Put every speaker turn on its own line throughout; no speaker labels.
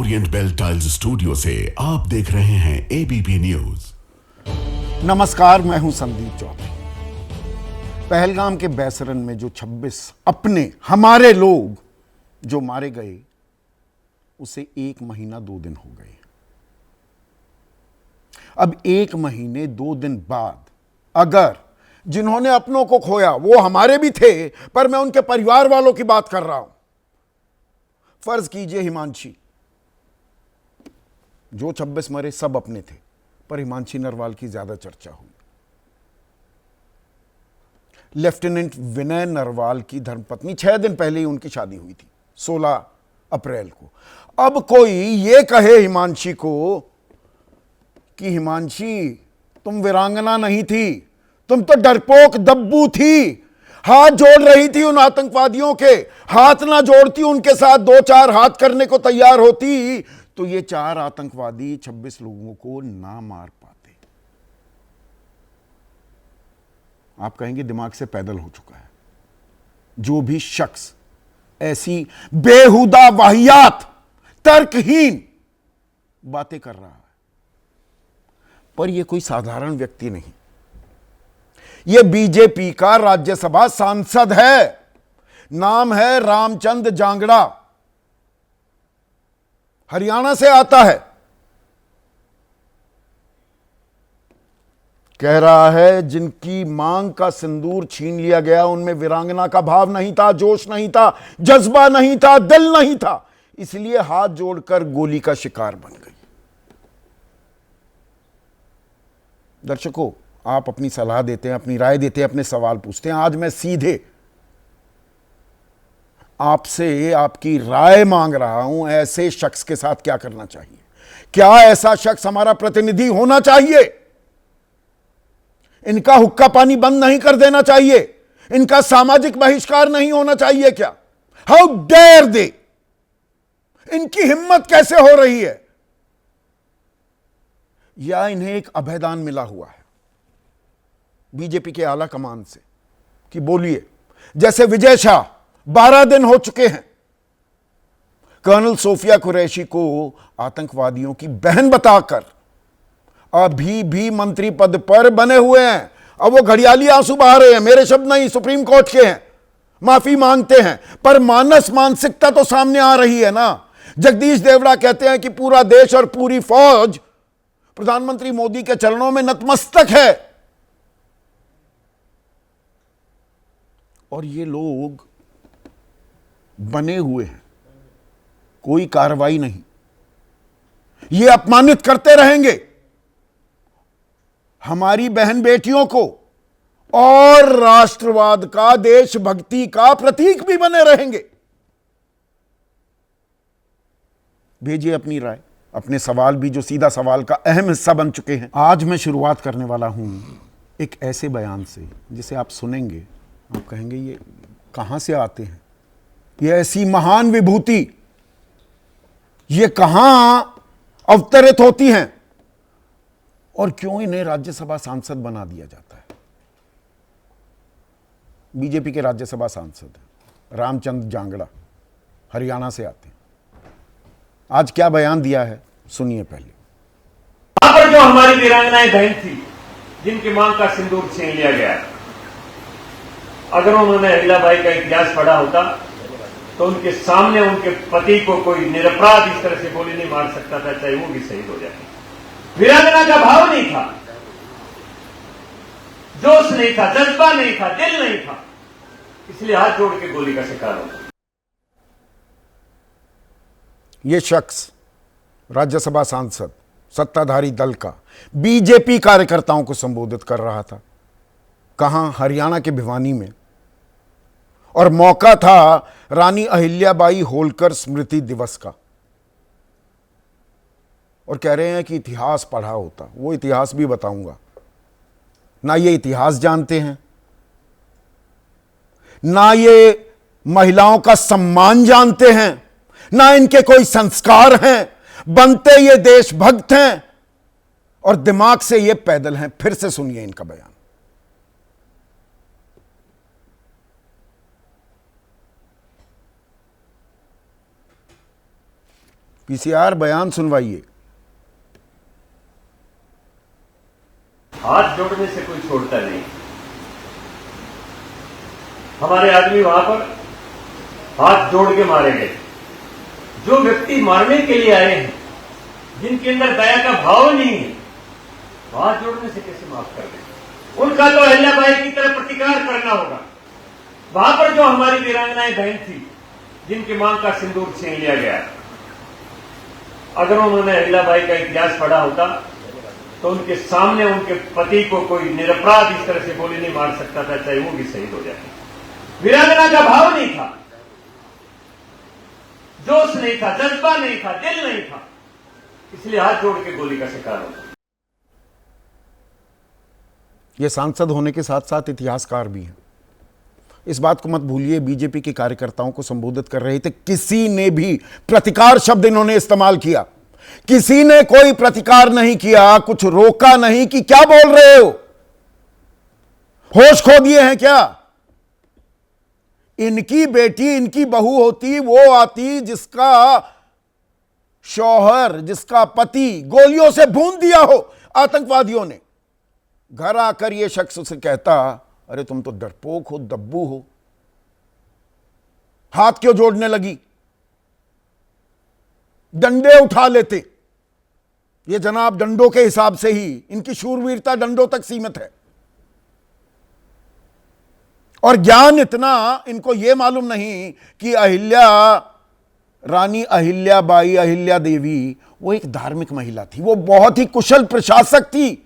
Orient bell tiles studio से आप देख रहे हैं एबीपी न्यूज।
नमस्कार, मैं हूं संदीप चौधरी। पहलगाम के बैसरन में जो 26 अपने हमारे लोग जो मारे गए, उसे 1 महीना 2 दिन हो गए। अब 1 महीने 2 दिन बाद अगर जिन्होंने अपनों को खोया वो हमारे भी थे, पर मैं उनके परिवार वालों की बात कर रहा हूं। फर्ज कीजिए हिमांशी, जो 26 मरे सब अपने थे, पर हिमांशी नरवाल की ज्यादा चर्चा हुई। लेफ्टिनेंट विनय नरवाल की धर्मपत्नी 6 दिन पहले ही उनकी शादी हुई थी, 16 अप्रैल को। अब कोई ये कहे हिमांशी को कि हिमांशी तुम वीरांगना नहीं थी, तुम तो डरपोक दब्बू थी, हाथ जोड़ रही थी उन आतंकवादियों के, हाथ ना जोड़ती उनके साथ 2-4 हाथ करने को तैयार होती, तो ये 4 आतंकवादी 26 लोगों को ना मार पाते। आप कहेंगे दिमाग से पैदल हो चुका है। जो भी शख्स ऐसी बेहुदा वाहियात तर्कहीन बातें कर रहा है, पर यह कोई साधारण व्यक्ति नहीं, यह बीजेपी का राज्यसभा सांसद है। नाम है रामचंद जांगड़ा, हरियाणा से आता है। कह रहा है जिनकी मांग का सिंदूर छीन लिया गया उनमें वीरांगना का भाव नहीं था, जोश नहीं था, जज्बा नहीं था, दिल नहीं था, इसलिए हाथ जोड़कर गोली का शिकार बन गई। दर्शकों, आप अपनी सलाह देते हैं, अपनी राय देते हैं, अपने सवाल पूछते हैं। आज मैं सीधे आपसे आपकी राय मांग रहा हूं, ऐसे शख्स के साथ क्या करना चाहिए? क्या ऐसा शख्स हमारा प्रतिनिधि होना चाहिए? इनका हुक्का पानी बंद नहीं कर देना चाहिए? इनका सामाजिक बहिष्कार नहीं होना चाहिए क्या? How dare they! इनकी हिम्मत कैसे हो रही है? या इन्हें एक अभयदान मिला हुआ है बीजेपी के आला कमान से कि बोलिए, जैसे विजय शाह 12 दिन हो चुके हैं, कर्नल सोफिया कुरैशी को आतंकवादियों की बहन बताकर अभी भी मंत्री पद पर बने हुए हैं। अब वो घड़ियाली आंसू बहा रहे हैं, मेरे शब्द नहीं, सुप्रीम कोर्ट के हैं, माफी मांगते हैं, पर मानस मानसिकता तो सामने आ रही है ना। जगदीश देवड़ा कहते हैं कि पूरा देश और पूरी फौज प्रधानमंत्री मोदी के चरणों में नतमस्तक है, और ये लोग बने हुए हैं, कोई कार्रवाई नहीं, ये अपमानित करते रहेंगे हमारी बहन बेटियों को, और राष्ट्रवाद का, देशभक्ति का प्रतीक भी बने रहेंगे। भेजिए अपनी राय, अपने सवाल भी, जो सीधा सवाल का अहम हिस्सा बन चुके हैं। आज मैं शुरुआत करने वाला हूं एक ऐसे बयान से जिसे आप सुनेंगे, आप कहेंगे ये कहां से आते हैं, ये ऐसी महान विभूति ये कहां अवतरित होती हैं, और क्यों इन्हें राज्यसभा सांसद बना दिया जाता है। बीजेपी के राज्यसभा सांसद रामचंद जांगड़ा, हरियाणा से आते हैं। आज क्या बयान दिया है सुनिए पहले।
वहां पर जो हमारी वीरांगनाएं बहन थी, जिनकी मांग का सिंदूर छीन लिया गया, अगर उन्होंने अहिल्याबाई का इतिहास पढ़ा होता तो उनके सामने उनके पति को कोई निरपराध इस तरह से गोली नहीं मार सकता था, चाहे वो भी शहीद हो जाए। वीरांगना का भाव नहीं था, जोश नहीं था, जज्बा नहीं था, दिल नहीं था, इसलिए हाथ जोड़ के गोली का शिकार हो।
यह शख्स राज्यसभा सांसद, सत्ताधारी दल का, बीजेपी कार्यकर्ताओं को संबोधित कर रहा था। कहां? हरियाणा के भिवानी में, और मौका था रानी अहिल्याबाई होलकर स्मृति दिवस का, और कह रहे हैं कि इतिहास पढ़ा होता। वो इतिहास भी बताऊंगा। ना ये इतिहास जानते हैं, ना ये महिलाओं का सम्मान जानते हैं, ना इनके कोई संस्कार हैं, बनते ये देशभक्त हैं और दिमाग से ये पैदल हैं। फिर से सुनिए इनका बयान। पीसीआर बयान सुनवाइए।
हाथ जोड़ने से कोई छोड़ता नहीं। हमारे आदमी वहां पर हाथ जोड़ के मारे गए। जो व्यक्ति मारने के लिए आए हैं, जिनके अंदर दया का भाव नहीं है, हाथ जोड़ने से कैसे माफ कर दें? उनका तो अहिल्याबाई की तरह प्रतिकार करना होगा। वहां पर जो हमारी वीरांगनाएं बहन थी, जिनके मांग का सिंदूर छीन लिया गया, अगर उन्होंने अहिल्याबाई का इतिहास पढ़ा होता तो उनके सामने उनके पति को कोई निरपराध इस तरह से गोली नहीं मार सकता था, चाहे वो भी शहीद हो जाए। वीरांगना का भाव नहीं था, जोश नहीं था, जज्बा नहीं था, दिल नहीं था, इसलिए हाथ जोड़ के गोली का शिकार हो।
ये सांसद होने के साथ साथ इतिहासकार भी हैं। इस बात को मत भूलिए, बीजेपी के कार्यकर्ताओं को संबोधित कर रहे थे, किसी ने भी प्रतिकार शब्द इन्होंने इस्तेमाल किया, किसी ने कोई प्रतिकार नहीं किया, कुछ रोका नहीं कि क्या बोल रहे हो, होश खो दिए हैं क्या? इनकी बेटी, इनकी बहू होती, वो आती जिसका शौहर, जिसका पति गोलियों से भून दिया हो आतंकवादियों ने, घर आकर यह शख्स उसे कहता, अरे तुम तो डरपोक हो, दब्बू हो, हाथ क्यों जोड़ने लगी? डंडे उठा लेते। ये जनाब डंडों के हिसाब से ही, इनकी शूरवीरता डंडों तक सीमित है। और ज्ञान इतना, इनको यह मालूम नहीं कि अहिल्या, रानी अहिल्याबाई, अहिल्या देवी, वो एक धार्मिक महिला थी, वो बहुत ही कुशल प्रशासक थी।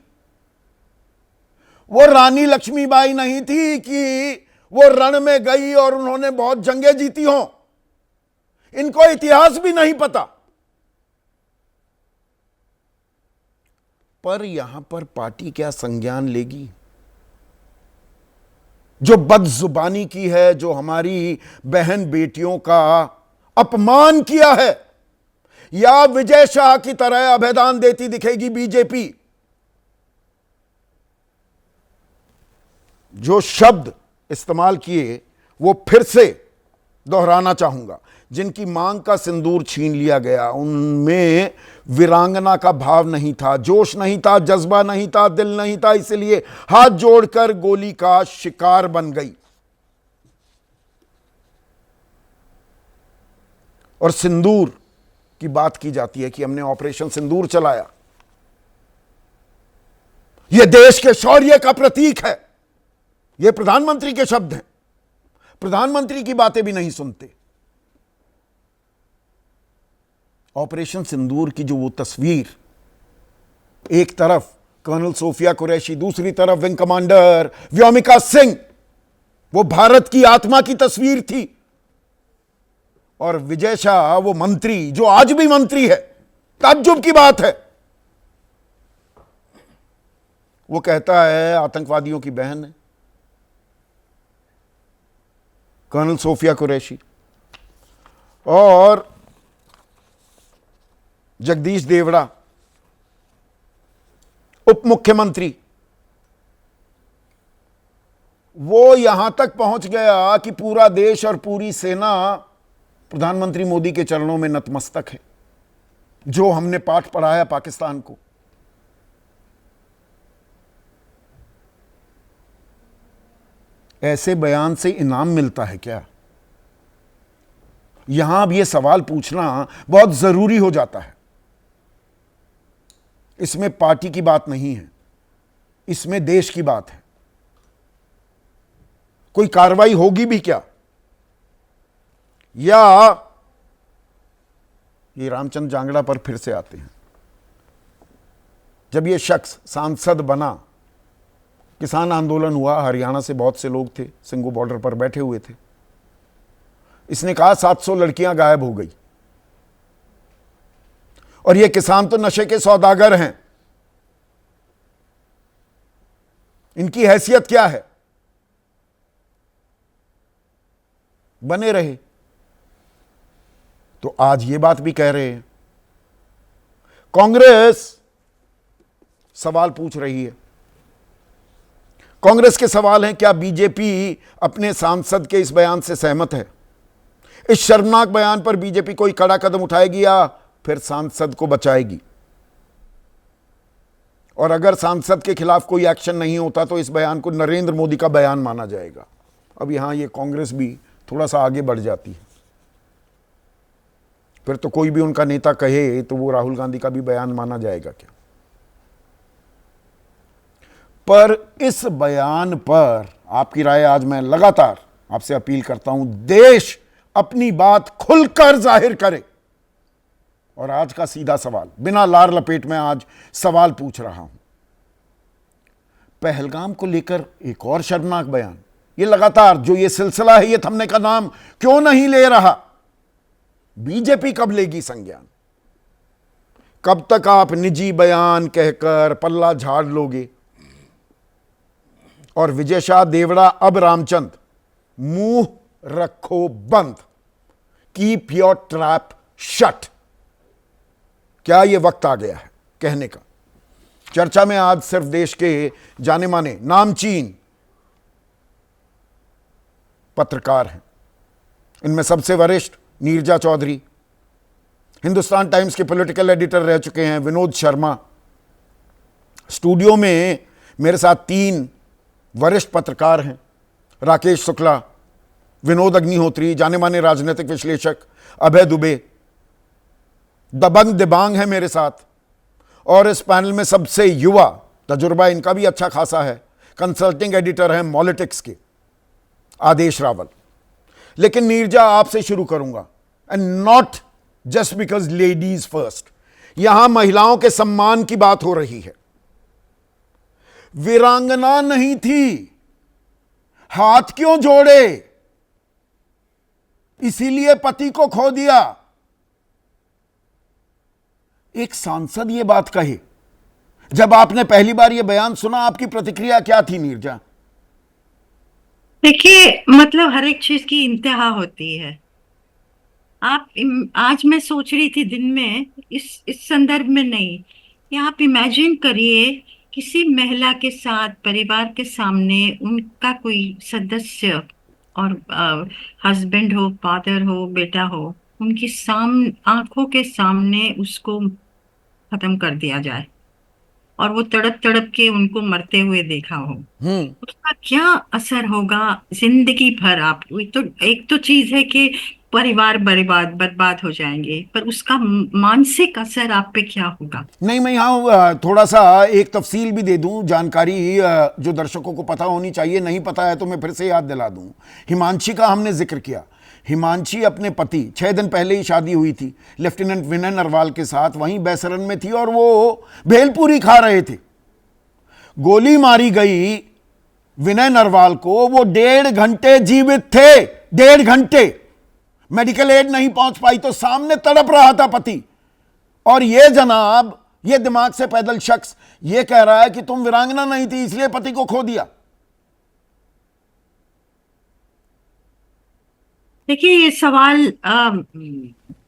वो रानी लक्ष्मीबाई नहीं थी कि वो रण में गई और उन्होंने बहुत जंगें जीती हों। इनको इतिहास भी नहीं पता। पर यहां पर पार्टी क्या संज्ञान लेगी? जो बदजुबानी की है, जो हमारी बहन बेटियों का अपमान किया है, या विजय शाह की तरह अभेदान देती दिखेगी बीजेपी? जो शब्द इस्तेमाल किए वो फिर से दोहराना चाहूंगा। जिनकी मांग का सिंदूर छीन लिया गया, उनमें वीरांगना का भाव नहीं था, जोश नहीं था, जज्बा नहीं था, दिल नहीं था, इसलिए हाथ जोड़कर गोली का शिकार बन गई। और सिंदूर की बात की जाती है कि हमने ऑपरेशन सिंदूर चलाया। यह देश के शौर्य का प्रतीक है। ये प्रधानमंत्री के शब्द हैं। प्रधानमंत्री की बातें भी नहीं सुनते। ऑपरेशन सिंदूर की जो वो तस्वीर, एक तरफ कर्नल सोफिया कुरैशी, दूसरी तरफ विंग कमांडर व्योमिका सिंह, वो भारत की आत्मा की तस्वीर थी। और विजय शाह, वो मंत्री जो आज भी मंत्री है, ताज्जुब की बात है, वो कहता है आतंकवादियों की बहन है कर्नल सोफिया कुरैशी। और जगदीश देवड़ा, उप मुख्यमंत्री, वो यहां तक पहुंच गया कि पूरा देश और पूरी सेना प्रधानमंत्री मोदी के चरणों में नतमस्तक है। जो हमने पाठ पढ़ाया पाकिस्तान को, ऐसे बयान से इनाम मिलता है क्या? यहां अब यह सवाल पूछना बहुत जरूरी हो जाता है। इसमें पार्टी की बात नहीं है, इसमें देश की बात है। कोई कार्रवाई होगी भी क्या? या ये रामचंद्र जांगड़ा पर फिर से आते हैं। जब ये शख्स सांसद बना, किसान आंदोलन हुआ, हरियाणा से बहुत से लोग थे, सिंगू बॉर्डर पर बैठे हुए थे। इसने कहा 700 लड़कियां गायब हो गई। और ये किसान तो नशे के सौदागर हैं, इनकी हैसियत क्या है? बने रहे। तो आज ये बात भी कह रहे हैं। कांग्रेस सवाल पूछ रही है। कांग्रेस के सवाल हैं, क्या बीजेपी अपने सांसद के इस बयान से सहमत है? इस शर्मनाक बयान पर बीजेपी कोई कड़ा कदम उठाएगी या फिर सांसद को बचाएगी। और अगर सांसद के खिलाफ कोई एक्शन नहीं होता तो इस बयान को नरेंद्र मोदी का बयान माना जाएगा। अब यहां ये कांग्रेस भी थोड़ा सा आगे बढ़ जाती है, फिर तो कोई भी उनका नेता कहे तो वो राहुल गांधी का भी बयान माना जाएगा क्या। पर इस बयान पर आपकी राय आज मैं लगातार आपसे अपील करता हूं, देश अपनी बात खुलकर जाहिर करे। और आज का सीधा सवाल, बिना लार लपेट में आज सवाल पूछ रहा हूं। पहलगाम को लेकर एक और शर्मनाक बयान, ये लगातार जो ये सिलसिला है ये थमने का नाम क्यों नहीं ले रहा। बीजेपी कब लेगी संज्ञान? कब तक आप निजी बयान कहकर पल्ला झाड़ लोगे? और विजय शाह, देवड़ा, अब रामचंद, मुंह रखो बंद, कीप योर ट्रैप शट। क्या यह वक्त आ गया है कहने का? चर्चा में आज सिर्फ देश के जाने माने नामचीन पत्रकार हैं। इनमें सबसे वरिष्ठ नीरजा चौधरी, हिंदुस्तान टाइम्स के पॉलिटिकल एडिटर रह चुके हैं विनोद शर्मा। स्टूडियो में मेरे साथ 3 वरिष्ठ पत्रकार हैं, राकेश शुक्ला, विनोद अग्निहोत्री, जाने माने राजनीतिक विश्लेषक अभय दुबे, दबंग दिबांग है मेरे साथ। और इस पैनल में सबसे युवा, तजुर्बा इनका भी अच्छा खासा है, कंसल्टिंग एडिटर हैं मॉलिटिक्स के आदेश रावल। लेकिन नीरजा, आपसे शुरू करूंगा, and not just because ladies first. यहां महिलाओं के सम्मान की बात हो रही है। वीरांगना नहीं थी, हाथ क्यों जोड़े? इसीलिए पति को खो दिया। एक सांसद ये बात कहे, जब आपने पहली बार ये बयान सुना आपकी प्रतिक्रिया क्या थी नीरजा?
देखिए, मतलब हर एक चीज की इंतहा होती है। आज मैं सोच रही थी दिन में, इस संदर्भ में नहीं, ये आप इमेजिन करिए किसी महिला के साथ परिवार के सामने उनका कोई सदस्य और हस्बैंड हो, फादर हो, बेटा हो, उनकी आंखों के सामने उसको खत्म कर दिया जाए और वो तड़प तड़प के उनको मरते हुए देखा हो। उसका क्या असर होगा जिंदगी भर। आप एक तो चीज है कि परिवार बर्बाद हो जाएंगे, पर उसका मानसिक असर आप पे क्या होगा?
नहीं, मैं यहाँ थोड़ा सा एक तफसील भी दे दूं, जानकारी जो दर्शकों को पता होनी चाहिए, नहीं पता है तो मैं फिर से याद दिला दूं। हिमांशी का हमने जिक्र किया। हिमांशी अपने पति, 6 दिन पहले ही शादी हुई थी लेफ्टिनेंट विनय नरवाल के साथ, वहीं बैसरन में थी और वो भेलपूरी खा रहे थे। गोली मारी गई विनय नरवाल को, वो 1.5 घंटे जीवित थे, 1.5 घंटे। मेडिकल एड नहीं पहुंच पाई तो सामने तड़प रहा था पति। और ये जनाब, ये दिमाग से पैदल शख्स ये कह रहा है कि तुम वीरांगना नहीं थी इसलिए पति को खो दिया।
देखिए, ये सवाल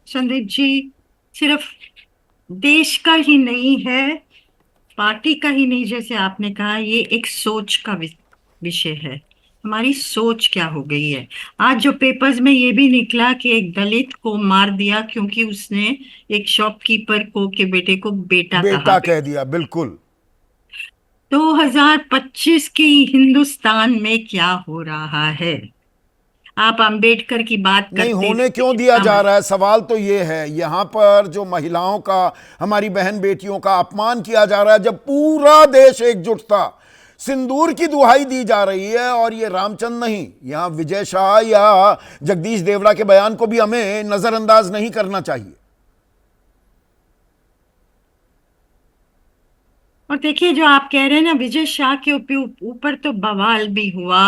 संदीप जी सिर्फ देश का ही नहीं है, पार्टी का ही नहीं, जैसे आपने कहा, ये एक सोच का विषय है। हमारी सोच क्या हो गई है? आज जो पेपर्स में ये भी निकला कि एक दलित को मार दिया क्योंकि उसने एक शॉपकीपर को के बेटे को बेटा
कह दिया। बिल्कुल।
2025 की हिंदुस्तान में क्या हो रहा है? आप अंबेडकर की बात करते
नहीं होने क्यों दिया जा रहा है? सवाल तो ये है, यहां पर जो महिलाओं का, हमारी बहन बेटियों का अपमान किया जा रहा है, जब पूरा देश एकजुट था, सिंदूर की दुहाई दी जा रही है। और ये रामचंद नहीं, यहां विजय शाह या जगदीश देवड़ा के बयान को भी हमें नजरअंदाज नहीं करना चाहिए।
और देखिए, जो आप कह रहे हैं ना, विजय शाह के ऊपर तो बवाल भी हुआ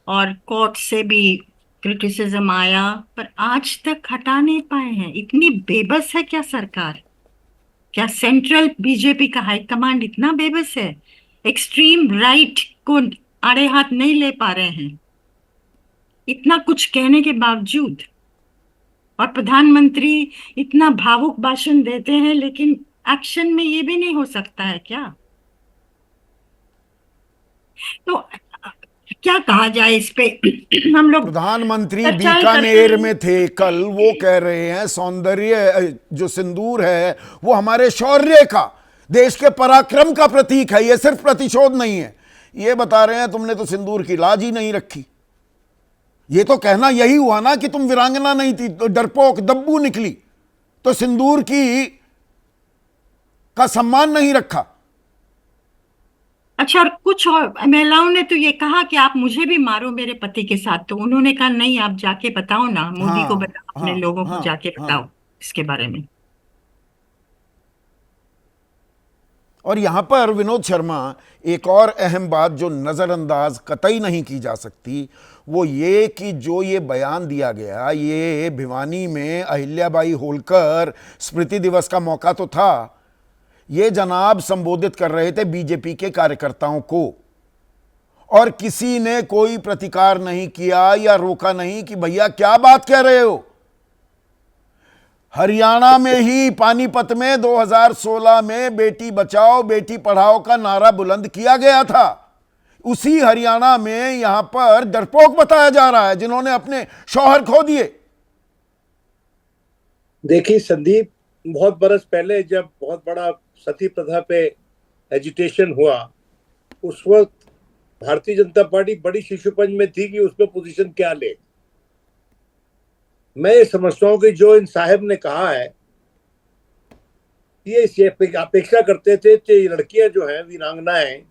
और कोर्ट से भी क्रिटिसिज्म आया, पर आज तक हटा नहीं पाए हैं। इतनी बेबस है क्या सरकार? क्या सेंट्रल बीजेपी का हाईकमांड इतना बेबस है? एक्सट्रीम राइट को आड़े हाथ नहीं ले पा रहे हैं, इतना कुछ कहने के बावजूद। और प्रधानमंत्री इतना भावुक भाषण देते हैं, लेकिन एक्शन में ये भी नहीं हो सकता है क्या? तो क्या कहा जाए इस पे। हम लोग
प्रधानमंत्री
चर्चाएं
बीकानेर
करते हैं।
में थे कल, वो कह रहे हैं सौंदर्य जो सिंदूर है वो हमारे शौर्य का, देश के पराक्रम का प्रतीक है, ये सिर्फ प्रतिशोध नहीं है। ये बता रहे हैं तुमने तो सिंदूर की लाज ही नहीं रखी। ये तो कहना यही हुआ ना कि तुम वीरांगना नहीं थी, तो डरपोक दब्बू निकली, तो सिंदूर की का सम्मान नहीं रखा।
अच्छा, और कुछ और महिलाओं ने तो ये कहा कि आप मुझे भी मारो मेरे पति के साथ, तो उन्होंने कहा नहीं, आप जाके बताओ ना, मोदी को
हाँ
बताओ, अपने
हाँ
लोगों को
हाँ
जाके
हाँ।
बताओ इसके बारे में।
और यहां पर विनोद शर्मा, एक और अहम बात जो नजरअंदाज कतई नहीं की जा सकती, वो ये कि जो ये बयान दिया गया, ये भिवानी में अहिल्याबाई होलकर स्मृति दिवस का मौका तो था। ये जनाब संबोधित कर रहे थे बीजेपी के कार्यकर्ताओं को, और किसी ने कोई प्रतिकार नहीं किया या रोका नहीं कि भैया क्या बात कह रहे हो। हरियाणा में ही पानीपत में 2016 में बेटी बचाओ बेटी पढ़ाओ का नारा बुलंद किया गया था। उसी हरियाणा में यहां पर डरपोक बताया जा रहा है जिन्होंने अपने शौहर खो दिए।
देखिए संदीप, बहुत बरस पहले जब बहुत बड़ा सती प्रथा पे एजिटेशन हुआ, उस वक्त भारतीय जनता पार्टी बड़ी शिशुपंज में थी कि उसमें पोजीशन क्या ले। मैं ये समझता हूं कि जो इन साहब ने कहा है, ये अपेक्षा करते थे कि लड़कियां जो हैं वीरांगनाएं,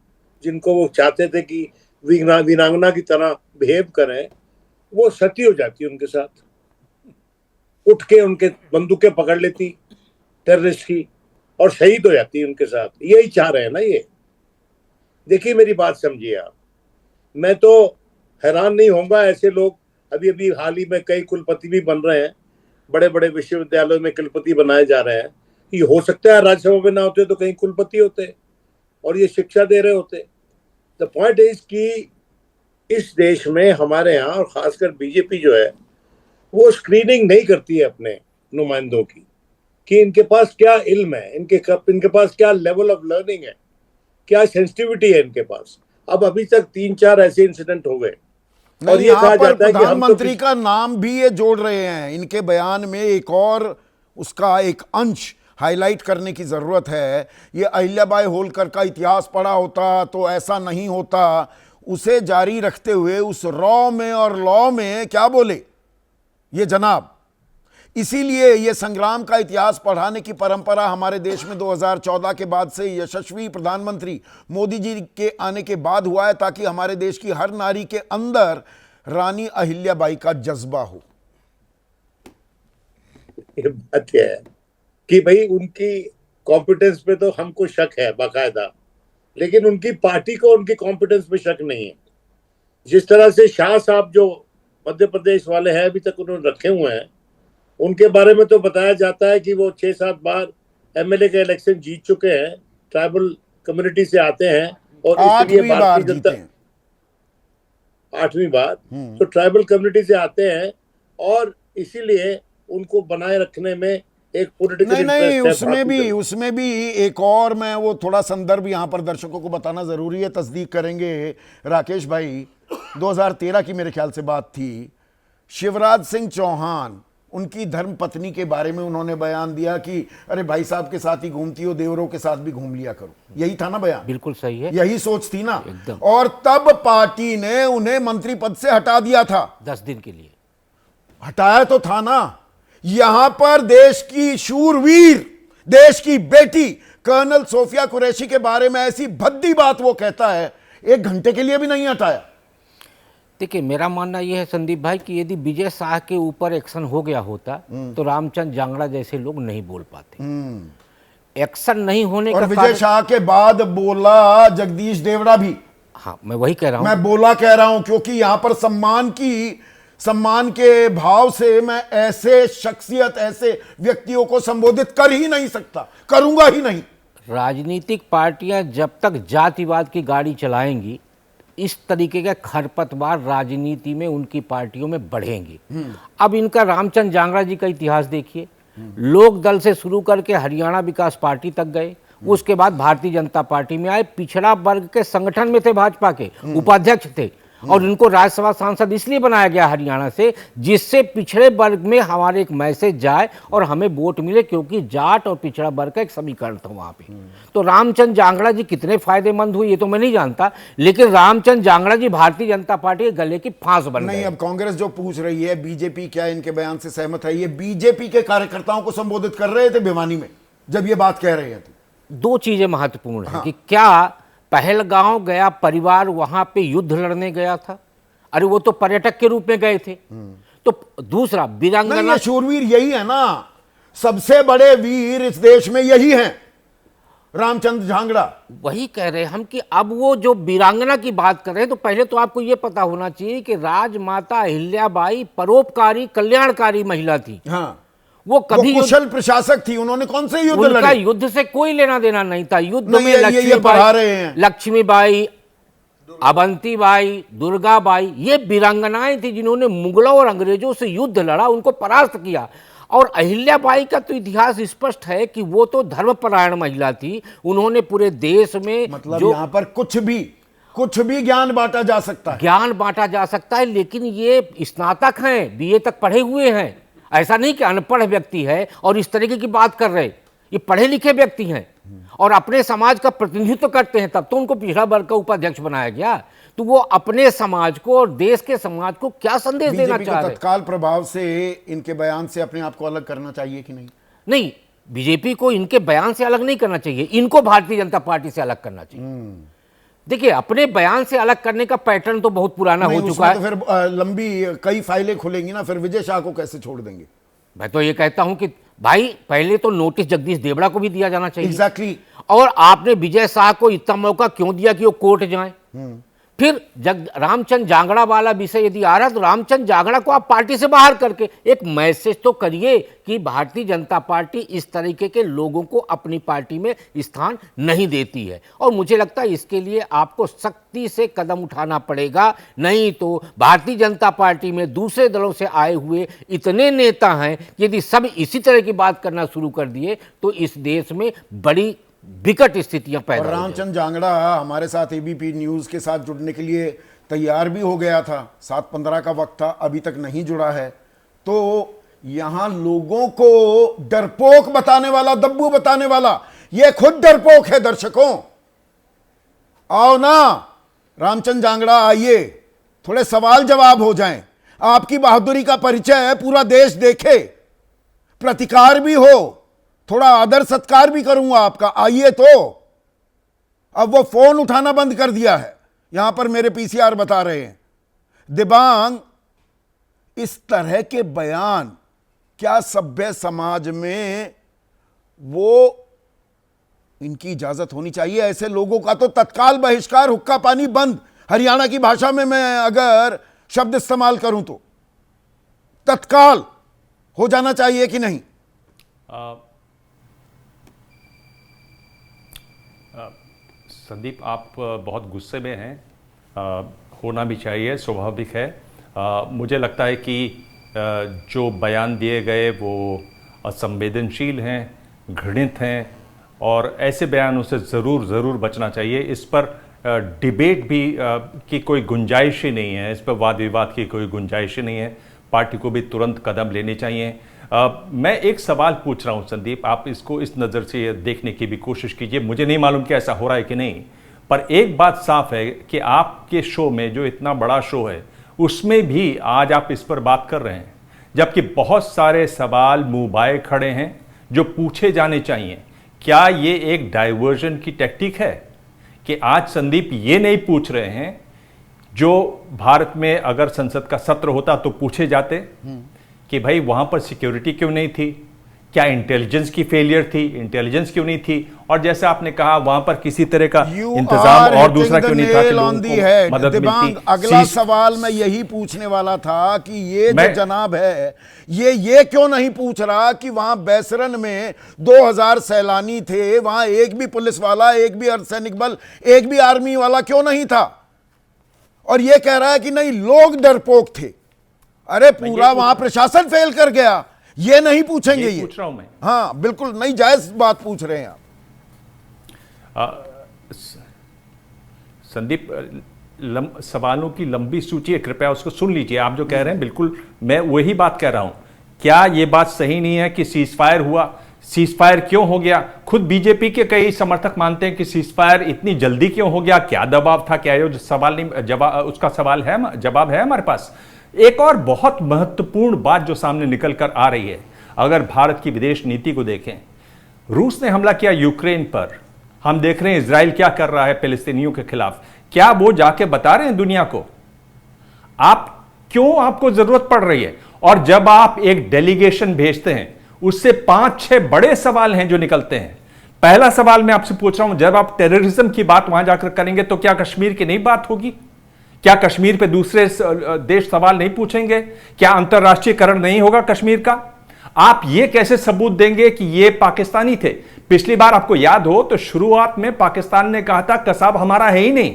जिनको वो चाहते थे कि वीरांगना की तरह बिहेव करें, वो सती हो जाती उनके साथ, उठ के उनके बंदूकें पकड़ लेती टेररिस्ट की और शहीद हो जाती उनके साथ। यही चाह रहे हैं ना ये। देखिए मेरी बात समझिए आप, मैं तो हैरान नहीं होऊंगा, ऐसे लोग अभी अभी हाल ही में कई कुलपति भी बन रहे हैं, बड़े बड़े विश्वविद्यालयों में कुलपति बनाए जा रहे हैं। कि हो सकता है राज्यसभा में ना होते तो कहीं कुलपति होते और ये शिक्षा दे रहे होते। द पॉइंट इज कि इस देश में हमारे यहाँ और खासकर बीजेपी जो है वो स्क्रीनिंग नहीं करती है अपने नुमाइंदों की, कि इनके पास क्या इल्म है, इनके पास क्या लेवल ऑफ लर्निंग है, क्या सेंसिटिविटी है इनके पास। अब अभी तक 3-4 ऐसे इंसिडेंट हो गए और ये कहा जाता है कि
प्रधानमंत्री का नाम भी ये जोड़ रहे हैं इनके बयान में। एक और उसका एक अंश हाईलाइट करने की जरूरत है। ये अहिल्याबाई होलकर का इतिहास पढ़ा होता तो ऐसा नहीं होता, उसे जारी रखते हुए उस रॉ में और लॉ में क्या बोले ये जनाब। इसीलिए ये संग्राम का इतिहास पढ़ाने की परंपरा हमारे देश में 2014 के बाद से यशस्वी प्रधानमंत्री मोदी जी के आने के बाद हुआ है, ताकि हमारे देश की हर नारी के अंदर रानी अहिल्याबाई का जज्बा हो।
ये बात है कि भाई उनकी कॉम्पिटेंस पे तो हमको शक है बाकायदा, लेकिन उनकी पार्टी को उनकी कॉम्पिटेंस पे शक नहीं है। जिस तरह से शाह साहब जो मध्य प्रदेश वाले हैं अभी तक उन्होंने रखे हुए हैं, उनके बारे में तो बताया जाता है कि वो 6-7 बार एमएलए के इलेक्शन जीत चुके हैं, ट्राइबल कम्युनिटी से आते हैं और इसलिए भारतीय जनता 8वीं बार तो ट्राइबल कम्युनिटी से आते हैं और इसीलिए उनको बनाए रखने में एक पॉलिटिकल
नहीं, उसमें भी एक और, मैं वो थोड़ा संदर्भ यहां पर दर्शकों को बताना जरूरी है, तस्दीक करेंगे राकेश भाई। 2013 की मेरे ख्याल से बात थी। शिवराज सिंह चौहान, उनकी धर्मपत्नी के बारे में उन्होंने बयान दिया कि अरे भाई साहब के साथ ही घूमती हो, देवरों के साथ भी घूम लिया करो। यही था ना बयान?
बिल्कुल सही है,
यही सोच थी ना
एकदम।
और तब पार्टी ने उन्हें मंत्री पद से हटा दिया था।
10 दिन के लिए
हटाया तो था ना। यहां पर देश की शूरवीर, देश की बेटी कर्नल सोफिया कुरैशी के बारे में ऐसी भद्दी बात वो कहता है, 1 घंटे के लिए भी नहीं हटाया।
देखिए, मेरा मानना यह है संदीप भाई कि यदि विजय शाह के ऊपर एक्शन हो गया होता तो रामचंद्र जांगड़ा जैसे लोग नहीं बोल पाते। एक्शन नहीं होने
और
का
विजय शाह के बाद बोला जगदीश देवड़ा भी।
हाँ, मैं वही कह रहा हूं,
मैं बोला कह रहा हूं क्योंकि यहां पर सम्मान के भाव से मैं ऐसे शख्सियत, ऐसे व्यक्तियों को संबोधित कर ही नहीं सकता, करूंगा ही नहीं।
राजनीतिक पार्टियां जब तक जातिवाद की गाड़ी चलाएंगी, इस तरीके के खरपतवार राजनीति में उनकी पार्टियों में बढ़ेंगे। अब इनका रामचंद्र जांगड़ा जी का इतिहास देखिए, लोक दल से शुरू करके हरियाणा विकास पार्टी तक गए, उसके बाद भारतीय जनता पार्टी में आए, पिछड़ा वर्ग के संगठन में थे, भाजपा के उपाध्यक्ष थे, और इनको राज्यसभा सांसद इसलिए बनाया गया हरियाणा से, जिससे पिछड़े वर्ग में हमारे एक मैसेज जाए और हमें वोट मिले, क्योंकि जाट और पिछड़ा वर्ग का एक समीकरण था वहां पे। तो रामचंद्र जांगड़ा जी कितने फायदेमंद हुए ये तो मैं नहीं जानता, लेकिन रामचंद्र जांगड़ा जी भारतीय जनता पार्टी के गले की फांस बन
नहीं,
गए।
अब कांग्रेस जो पूछ रही है बीजेपी क्या इनके बयान से सहमत है, ये बीजेपी के कार्यकर्ताओं को संबोधित कर रहे थे भिवानी में जब ये बात कह रहे हैं। तो
दो चीजें महत्वपूर्ण है कि क्या पहलगांव गया परिवार वहां पे युद्ध लड़ने गया था? अरे वो तो पर्यटक के रूप में गए थे। तो दूसरा,
नहीं,
वीरांगना,
ये शूरवीर यही है ना, सबसे बड़े वीर इस देश में यही हैं, रामचंद्र झांगड़ा।
वही कह रहे हैं हम कि अब वो जो वीरांगना की बात कर रहे हैं, तो पहले तो आपको ये पता होना चाहिए कि राजमाता अहिल्याबाई परोपकारी कल्याणकारी महिला थी।
हाँ,
वो कभी
वो कुशल प्रशासक थी, उन्होंने कौन से युद्ध
उनका
लड़े?
युद्ध से कोई लेना देना नहीं था। युद्ध
नहीं,
में
ये पढ़ा रहे हैं।
लक्ष्मीबाई, अवंतीबाई, दुर्गाबाई, ये वीरांगनाएं थी जिन्होंने मुगलों और अंग्रेजों से युद्ध लड़ा, उनको परास्त किया। और अहिल्याबाई का तो इतिहास स्पष्ट है कि वो तो धर्मपरायण महिला थी। उन्होंने पूरे देश में
मतलब
जो
यहां पर कुछ भी ज्ञान बांटा जा सकता है,
ज्ञान बांटा जा सकता है, लेकिन ये स्नातक हैं, बीए तक पढ़े हुए हैं। ऐसा नहीं कि अनपढ़ व्यक्ति है और इस तरीके की बात कर रहे, ये पढ़े लिखे व्यक्ति हैं और अपने समाज का प्रतिनिधित्व करते हैं, तब तो उनको पिछड़ा वर्ग का उपाध्यक्ष बनाया गया। तो वो अपने समाज को और देश के समाज को क्या संदेश देना
बीजेपी
चाह
को
रहे?
तत्काल प्रभाव से इनके बयान से अपने आप को अलग करना चाहिए कि नहीं?
नहीं, बीजेपी को इनके बयान से अलग नहीं करना चाहिए, इनको भारतीय जनता पार्टी से अलग करना चाहिए। देखिए, अपने बयान से अलग करने का पैटर्न तो बहुत पुराना हो
नहीं,
चुका है।
तो फिर लंबी कई फाइलें खुलेंगी ना, फिर विजय शाह को कैसे छोड़ देंगे?
मैं तो ये कहता हूं कि भाई पहले तो नोटिस जगदीश देवड़ा को भी दिया जाना चाहिए।
एग्जैक्टली।
और आपने विजय शाह को इतना मौका क्यों दिया कि वो कोर्ट जाए? फिर रामचंद्र जांगड़ा वाला विषय यदि आ रहा है तो रामचंद्र जांगड़ा को आप पार्टी से बाहर करके एक मैसेज तो करिए कि भारतीय जनता पार्टी इस तरीके के लोगों को अपनी पार्टी में स्थान नहीं देती है। और मुझे लगता है इसके लिए आपको सख्ती से कदम उठाना पड़ेगा, नहीं तो भारतीय जनता पार्टी में दूसरे दलों से आए हुए इतने नेता हैं, यदि सब इसी तरह की बात करना शुरू कर दिए तो इस देश में बड़ी विकट स्थितियां पैदा
और
हो
रामचंद्र जांगड़ा हमारे साथ एबीपी न्यूज के साथ जुड़ने के लिए तैयार भी हो गया था, 7:15 का वक्त था, अभी तक नहीं जुड़ा है। तो यहां लोगों को डरपोक बताने वाला, दब्बू बताने वाला, ये खुद डरपोक है। दर्शकों, आओ ना रामचंद्र जांगड़ा, आइए, थोड़े सवाल जवाब हो जाएं, आपकी बहादुरी का परिचय पूरा देश देखे, प्रतिकार भी हो, थोड़ा आदर सत्कार भी करूंगा आपका, आइए। तो अब वो फोन उठाना बंद कर दिया है, यहां पर मेरे पीसीआर बता रहे हैं। दिबांग, इस तरह के बयान क्या सभ्य समाज में वो इनकी इजाजत होनी चाहिए? ऐसे लोगों का तो तत्काल बहिष्कार, हुक्का पानी बंद, हरियाणा की भाषा में मैं अगर शब्द इस्तेमाल करूं तो तत्काल हो जाना चाहिए कि नहीं?
संदीप, आप बहुत गुस्से में हैं, होना भी चाहिए, स्वाभाविक है। मुझे लगता है कि जो बयान दिए गए वो असंवेदनशील हैं, घृणित हैं और ऐसे बयानों से ज़रूर बचना चाहिए। इस पर डिबेट भी की कोई गुंजाइश ही नहीं है, इस पर वाद विवाद की कोई गुंजाइश ही नहीं है। पार्टी को भी तुरंत कदम लेने चाहिए। मैं एक सवाल पूछ रहा हूं संदीप, आप इसको इस नज़र से देखने की भी कोशिश कीजिए। मुझे नहीं मालूम कि ऐसा हो रहा है कि नहीं, पर एक बात साफ है कि आपके शो में, जो इतना बड़ा शो है, उसमें भी आज आप इस पर बात कर रहे हैं, जबकि बहुत सारे सवाल मुंह बाए खड़े हैं जो पूछे जाने चाहिए। क्या ये एक डाइवर्जन की टैक्टिक है कि आज संदीप ये नहीं पूछ रहे हैं जो भारत में अगर संसद का सत्र होता तो पूछे जाते कि भाई वहां पर सिक्योरिटी क्यों नहीं थी, क्या इंटेलिजेंस की फेलियर थी, इंटेलिजेंस क्यों नहीं थी, और जैसे आपने कहा वहां पर किसी तरह का इंतजाम और दूसरा क्यों नहीं था कि लोगों को मदद मिलती।
अगला सवाल मैं यही पूछने वाला था कि ये जो जनाब है ये क्यों नहीं पूछ रहा कि वहां बैसरन में 2000 सैलानी थे, वहां एक भी पुलिस वाला, एक भी अर्धसैनिक बल, एक भी आर्मी वाला क्यों नहीं था? और ये कह रहा है कि नहीं, लोग डरपोक थे। अरे पूरा वहां प्रशासन फेल कर गया, ये नहीं पूछेंगे। ये
पूछ रहा हूं मैं।
हाँ बिल्कुल नहीं, जायज बात पूछ रहे हैं आप।
संदीप, सवालों की लंबी सूची है, कृपया उसको सुन लीजिए। आप जो कह रहे हैं बिल्कुल मैं वही बात कह रहा हूं। क्या यह बात सही नहीं है कि सीजफायर हुआ? सीजफायर क्यों हो गया? खुद बीजेपी के कई समर्थक मानते हैं कि सीजफायर इतनी जल्दी क्यों हो गया, क्या दबाव था, क्या ये सवाल नहीं उसका सवाल है, जवाब है हमारे पास। एक और बहुत महत्वपूर्ण बात जो सामने निकल कर आ रही है, अगर भारत की विदेश नीति को देखें, रूस ने हमला किया यूक्रेन पर, हम देख रहे हैं इजराइल क्या कर रहा है फिलिस्तीनियों के खिलाफ। क्या वो जाके बता रहे हैं दुनिया को? क्यों आपको जरूरत पड़ रही है? और जब आप एक डेलीगेशन भेजते हैं, उससे 5-6 बड़े सवाल हैं जो निकलते हैं। पहला सवाल मैं आपसे पूछ रहा हूं, जब आप टेररिज्म की बात वहां जाकर करेंगे तो क्या कश्मीर की नहीं बात होगी? क्या कश्मीर पे दूसरे देश सवाल नहीं पूछेंगे? क्या अंतरराष्ट्रीयकरण नहीं होगा कश्मीर का? आप ये कैसे सबूत देंगे कि ये पाकिस्तानी थे? पिछली बार आपको याद हो तो शुरुआत में पाकिस्तान ने कहा था कसाब हमारा है ही नहीं।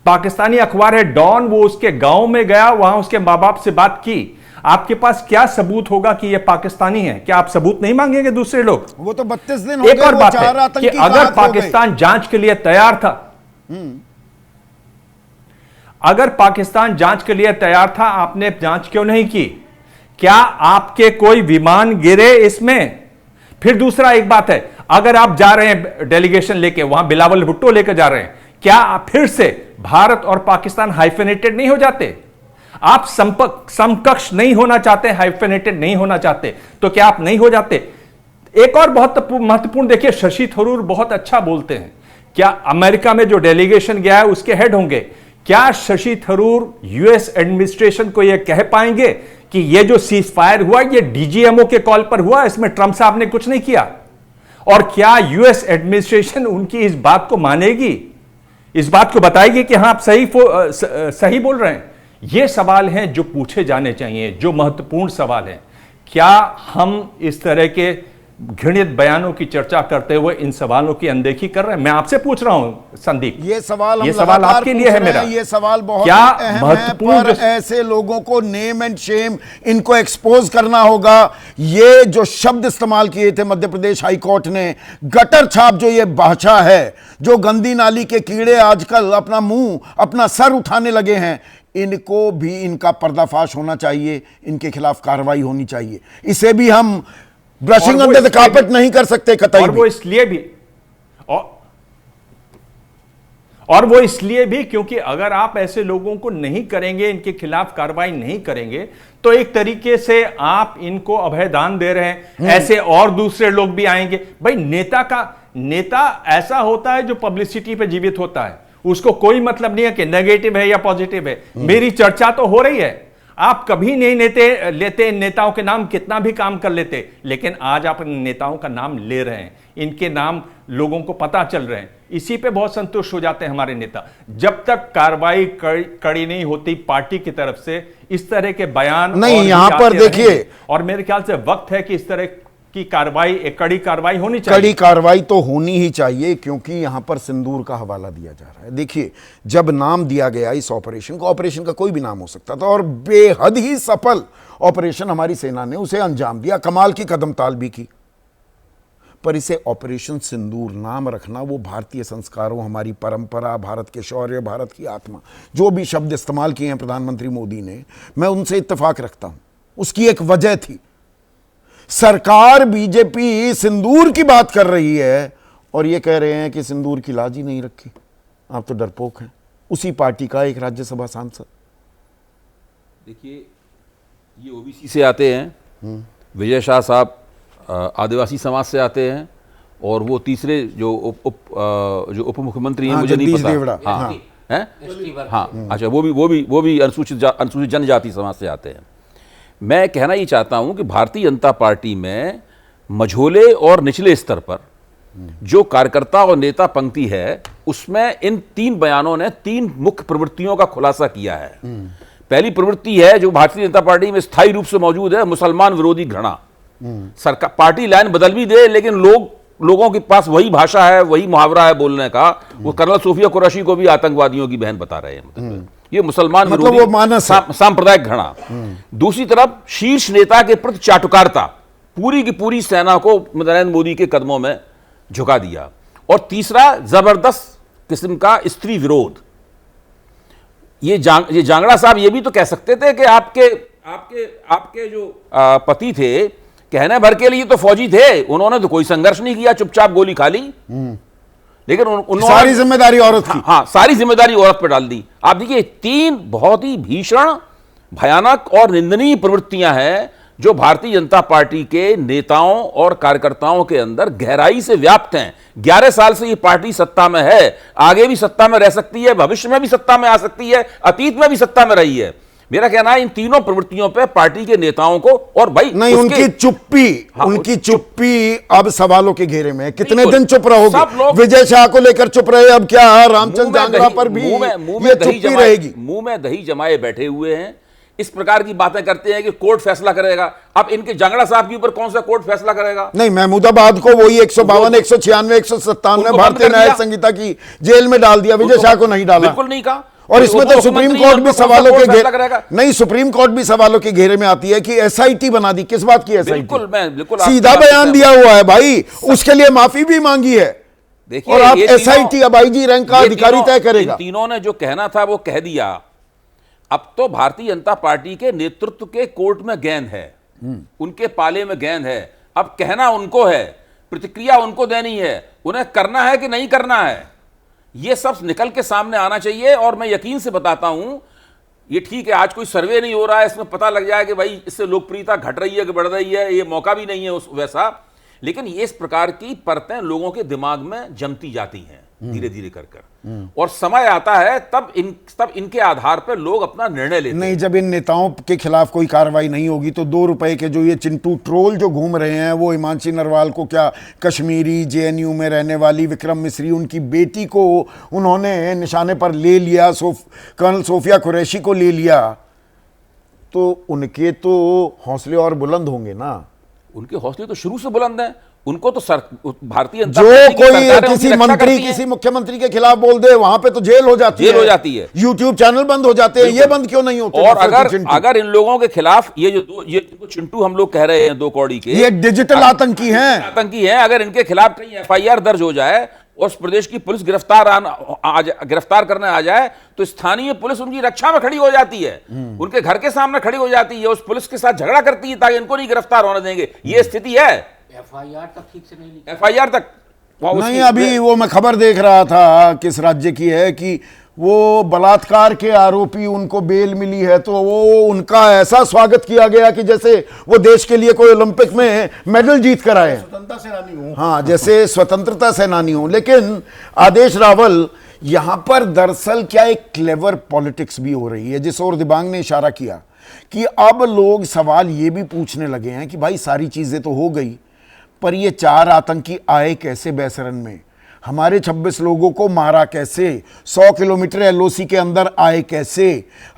पाकिस्तानी अखबार है डॉन, वो उसके गांव में गया, वहां उसके मां बाप से बात की। आपके पास क्या सबूत होगा कि ये पाकिस्तानी है? क्या आप सबूत नहीं मांगेंगे दूसरे लोग?
वो तो 32 दिन हो
एक
गए,
और
वो
बात
चार
है कि
आतंकी
अगर
घात हो गए।
पाकिस्तान जांच के लिए तैयार था, अगर पाकिस्तान जांच के लिए तैयार था, आपने जांच क्यों नहीं की? क्या आपके कोई विमान गिरे इसमें? फिर दूसरा एक बात है, अगर आप जा रहे हैं डेलीगेशन लेके, वहां बिलावल भुट्टो लेकर जा रहे हैं, क्या आप फिर से भारत और पाकिस्तान हाइफेनेटेड नहीं हो जाते? आप समकक्ष नहीं होना चाहते, हाइफेनेटेड नहीं होना चाहते, तो क्या आप नहीं हो जाते? एक और बहुत महत्वपूर्ण देखिए, शशि थरूर बहुत अच्छा बोलते हैं। क्या अमेरिका में जो डेलीगेशन गया है उसके हेड होंगे? क्या शशि थरूर यूएस एडमिनिस्ट्रेशन को यह कह पाएंगे कि यह जो सीज फायर हुआ ये डीजीएमओ के कॉल पर हुआ, इसमें ट्रंप साहब ने कुछ नहीं किया? और क्या यूएस एडमिनिस्ट्रेशन उनकी इस बात को मानेगी, इस बात को बताएगी कि हां आप सही बोल रहे हैं? ये सवाल हैं जो पूछे जाने चाहिए, जो महत्वपूर्ण सवाल हैं। क्या हम इस तरह के घृणित बयानों की चर्चा करते हुए इन सवालों की अनदेखी कर रहे हैं? मैं आपसे पूछ रहा हूं संदीप,
ये सवाल
आपके लिए है मेरा।
ये सवाल बहुत
क्या
अहम है, पर ऐसे लोगों को नेम एंड शेम इनको एक्सपोज करना होगा। ये जो शब्द इस्तेमाल किए थे मध्य प्रदेश हाईकोर्ट ने, गटर छाप जो ये भाषा है, जो गंदी नाली के कीड़े आजकल अपना मुंह अपना सर उठाने लगे हैं, इनको भी इनका पर्दाफाश होना चाहिए, इनके खिलाफ कार्रवाई होनी चाहिए। इसे भी हम ब्रशिंग अंडर द कार्पेट नहीं कर सकते कतई।
और वो इसलिए भी और वो इसलिए भी क्योंकि अगर आप ऐसे लोगों को नहीं करेंगे, इनके खिलाफ कार्रवाई नहीं करेंगे, तो एक तरीके से आप इनको अभयदान दे रहे हैं। ऐसे और दूसरे लोग भी आएंगे। भाई नेता ऐसा होता है जो पब्लिसिटी पे जीवित होता है, उसको कोई मतलब नहीं है कि नेगेटिव है या पॉजिटिव है। मेरी चर्चा तो हो रही है, आप कभी नहीं लेते नेताओं के नाम, कितना भी काम कर लेते, लेकिन आज आप नेताओं का नाम ले रहे हैं, इनके नाम लोगों को पता चल रहे हैं, इसी पे बहुत संतुष्ट हो जाते हैं हमारे नेता। जब तक कार्रवाई कड़ी नहीं होती पार्टी की तरफ से, इस तरह के बयान
नहीं, यहां पर देखिए,
और मेरे ख्याल से वक्त है कि इस तरह की कार्रवाई, एक कड़ी कार्रवाई होनी चाहिए।
कड़ी कार्रवाई तो होनी ही चाहिए, क्योंकि यहां पर सिंदूर का हवाला दिया जा रहा है। देखिए, जब नाम दिया गया इस ऑपरेशन को, ऑपरेशन का कोई भी नाम हो सकता था, और बेहद ही सफल ऑपरेशन हमारी सेना ने उसे अंजाम दिया, कमाल की कदमताल भी की। पर इसे ऑपरेशन सिंदूर नाम रखना, वो भारतीय संस्कारों, हमारी परंपरा, भारत के शौर्य, भारत की आत्मा, जो भी शब्द इस्तेमाल किए हैं प्रधानमंत्री मोदी ने, मैं उनसे इत्तेफाक रखता हूं। उसकी एक वजह थी, सरकार बीजेपी सिंदूर की बात कर रही है और ये कह रहे हैं कि सिंदूर की लाज ही नहीं रखी, आप तो डरपोक हैं। उसी पार्टी का एक राज्यसभा सांसद।
देखिए, ये ओबीसी से आते हैं, विजय शाह साहब आदिवासी समाज से आते हैं, और वो तीसरे जो उप मुख्यमंत्री हैं, मुझे नहीं पता। हाँ, अच्छा, वो भी अनुसूचित जनजाति समाज से आते हैं। मैं कहना ये चाहता हूं कि भारतीय जनता पार्टी में मझोले और निचले स्तर पर जो कार्यकर्ता और नेता पंक्ति है, उसमें इन 3 बयानों ने 3 मुख्य प्रवृत्तियों का खुलासा किया है। पहली प्रवृत्ति है जो भारतीय जनता पार्टी में स्थायी रूप से मौजूद है, मुसलमान विरोधी घृणा। सरकार पार्टी लाइन बदल भी दे, लेकिन लोगों के पास वही भाषा है, वही मुहावरा है बोलने का। वो कर्नल सोफिया कुरैशी को भी आतंकवादियों की बहन बता रहे हैं। ये मुसलमान विरोधी सांप्रदायिक घृणा। दूसरी तरफ शीर्ष नेता के प्रति चाटुकारिता, पूरी की पूरी सेना को नरेंद्र मोदी के कदमों में झुका दिया। और तीसरा, जबरदस्त किस्म का स्त्री विरोध। ये जांगड़ा साहब ये भी तो कह सकते थे कि आपके जो पति थे, कहने भर के लिए तो फौजी थे, उन्होंने तो कोई संघर्ष नहीं किया, चुपचाप गोली खा ली। लेकिन उन्होंने
सारी जिम्मेदारी औरत की।
हाँ, सारी जिम्मेदारी औरत पर डाल दी। आप देखिए, 3 बहुत ही भीषण, भयानक और निंदनीय प्रवृत्तियां हैं जो भारतीय जनता पार्टी के नेताओं और कार्यकर्ताओं के अंदर गहराई से व्याप्त हैं। 11 साल से ये पार्टी सत्ता में है, आगे भी सत्ता में रह सकती है, भविष्य में भी सत्ता में आ सकती है, अतीत में भी सत्ता में रही है। मेरा कहना है इन तीनों प्रवृत्तियों पे पार्टी के नेताओं को, और भाई
नहीं, उनकी चुप्पी,
हाँ,
उनकी चुप्पी अब सवालों के घेरे में है। कितने दिन चुप
सब
रहोगे?
लोग
विजय शाह को लेकर चुप रहे, अब क्या रामचंद्र जांगड़ा पर भी ये चुप्पी रहेगी?
मुंह में दही जमाए बैठे हुए हैं, इस प्रकार की बातें करते हैं कि कोर्ट फैसला करेगा। अब इनके जांगड़ा साहब के ऊपर कौन सा कोर्ट फैसला करेगा?
नहीं, महमूदाबाद को वही 152, 196, 197 भारतीय न्याय संहिता की जेल में डाल दिया, विजय शाह को नहीं डाला।
बिल्कुल नहीं कहा।
और इसमें तो सुप्रीम कोर्ट भी सवालों के घेरे, नहीं, सुप्रीम कोर्ट भी सवालों के घेरे में आती है कि एसआईटी बना दी। किस बात की एसआईटी?
बिल्कुल
सीधा बयान दिया हुआ है भाई, उसके लिए माफी भी मांगी है।
देखिए,
और आप एसआईटी, अब आईजी रैंक का अधिकारी तय करेगा।
तीनों ने जो कहना था वो कह दिया। अब तो भारतीय जनता पार्टी के नेतृत्व के कोर्ट में गेंद है, उनके पाले में गेंद है। अब कहना उनको है, प्रतिक्रिया उनको देनी है, उन्हें करना है कि नहीं करना है, ये सब निकल के सामने आना चाहिए। और मैं यकीन से बताता हूं, ये ठीक है आज कोई सर्वे नहीं हो रहा है, इसमें पता लग जाए कि भाई इससे लोकप्रियता घट रही है कि बढ़ रही है, ये मौका भी नहीं है उस वैसा। लेकिन ये इस प्रकार की परतें लोगों के दिमाग में जमती जाती हैं धीरे धीरे कर और समय आता है तब इनके आधार पर लोग अपना निर्णय लेते हैं।
नहीं, जब इन नेताओं के खिलाफ कोई कार्रवाई नहीं होगी तो 2 रुपए के जो ये चिंटू ट्रोल जो घूम रहे हैं, वो हिमांशी नरवाल को, क्या कश्मीरी जेएनयू में रहने वाली विक्रम मिस्री, उनकी बेटी को उन्होंने निशाने पर ले लिया, कर्नल सोफिया कुरैशी को ले लिया, तो उनके तो हौसले और बुलंद होंगे ना।
उनके हौसले तो शुरू से बुलंद हैं। उनको तो भारतीय
जो कोई किसी मंत्री, किसी मुख्यमंत्री के खिलाफ बोल दे, वहां पे तो जेल हो जाती है, यूट्यूब चैनल बंद हो जाते हैं। ये बंद क्यों नहीं होते?
और अगर इन लोगों के खिलाफ ये चिंटू हम लोग कह रहे हैं 2 कौड़ी के,
ये डिजिटल आतंकी हैं।
अगर इनके खिलाफ कहीं एफआईआर दर्ज हो जाए और उस प्रदेश की पुलिस गिरफ्तार करने आ जाए, तो स्थानीय पुलिस उनकी रक्षा में खड़ी हो जाती है, उनके घर के सामने खड़ी हो जाती है, उस पुलिस के साथ झगड़ा करती है ताकि इनको नहीं गिरफ्तार होने देंगे। ये स्थिति है।
एफआईआर तक ठीक से नहीं लिखी।
एफआईआर तक
नहीं, अभी वो मैं खबर देख रहा था किस राज्य की है कि वो बलात्कार के आरोपी, उनको बेल मिली है, तो वो उनका ऐसा स्वागत किया गया कि जैसे वो देश के लिए कोई ओलंपिक में मेडल जीत कर आए,
स्वतंत्रता सेनानी हूं।
हाँ, जैसे स्वतंत्रता सेनानी हो। लेकिन आदेश रावल, यहां पर दरअसल क्या एक क्लेवर पॉलिटिक्स भी हो रही है, जिस ओर दिबांग ने इशारा किया कि अब लोग सवाल ये भी पूछने लगे हैं कि भाई सारी चीजें तो हो गई, पर ये 4 आतंकी आए कैसे बैसरन में, हमारे 26 लोगों को मारा कैसे, 100 किलोमीटर एलओसी के अंदर आए कैसे,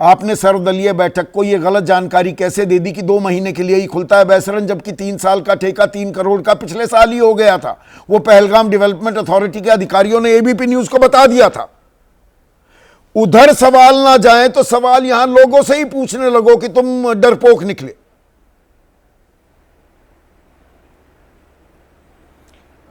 आपने सर्वदलीय बैठक को ये गलत जानकारी कैसे दे दी कि 2 महीने के लिए ही खुलता है बैसरन, जबकि 3 साल का ठेका 3 करोड़ का पिछले साल ही हो गया था। वो पहलगाम डेवलपमेंट अथॉरिटी के अधिकारियों ने एबीपी न्यूज को बता दिया था। उधर सवाल ना जाए तो सवाल यहां लोगों से ही पूछने लगो कि तुम डरपोक निकले।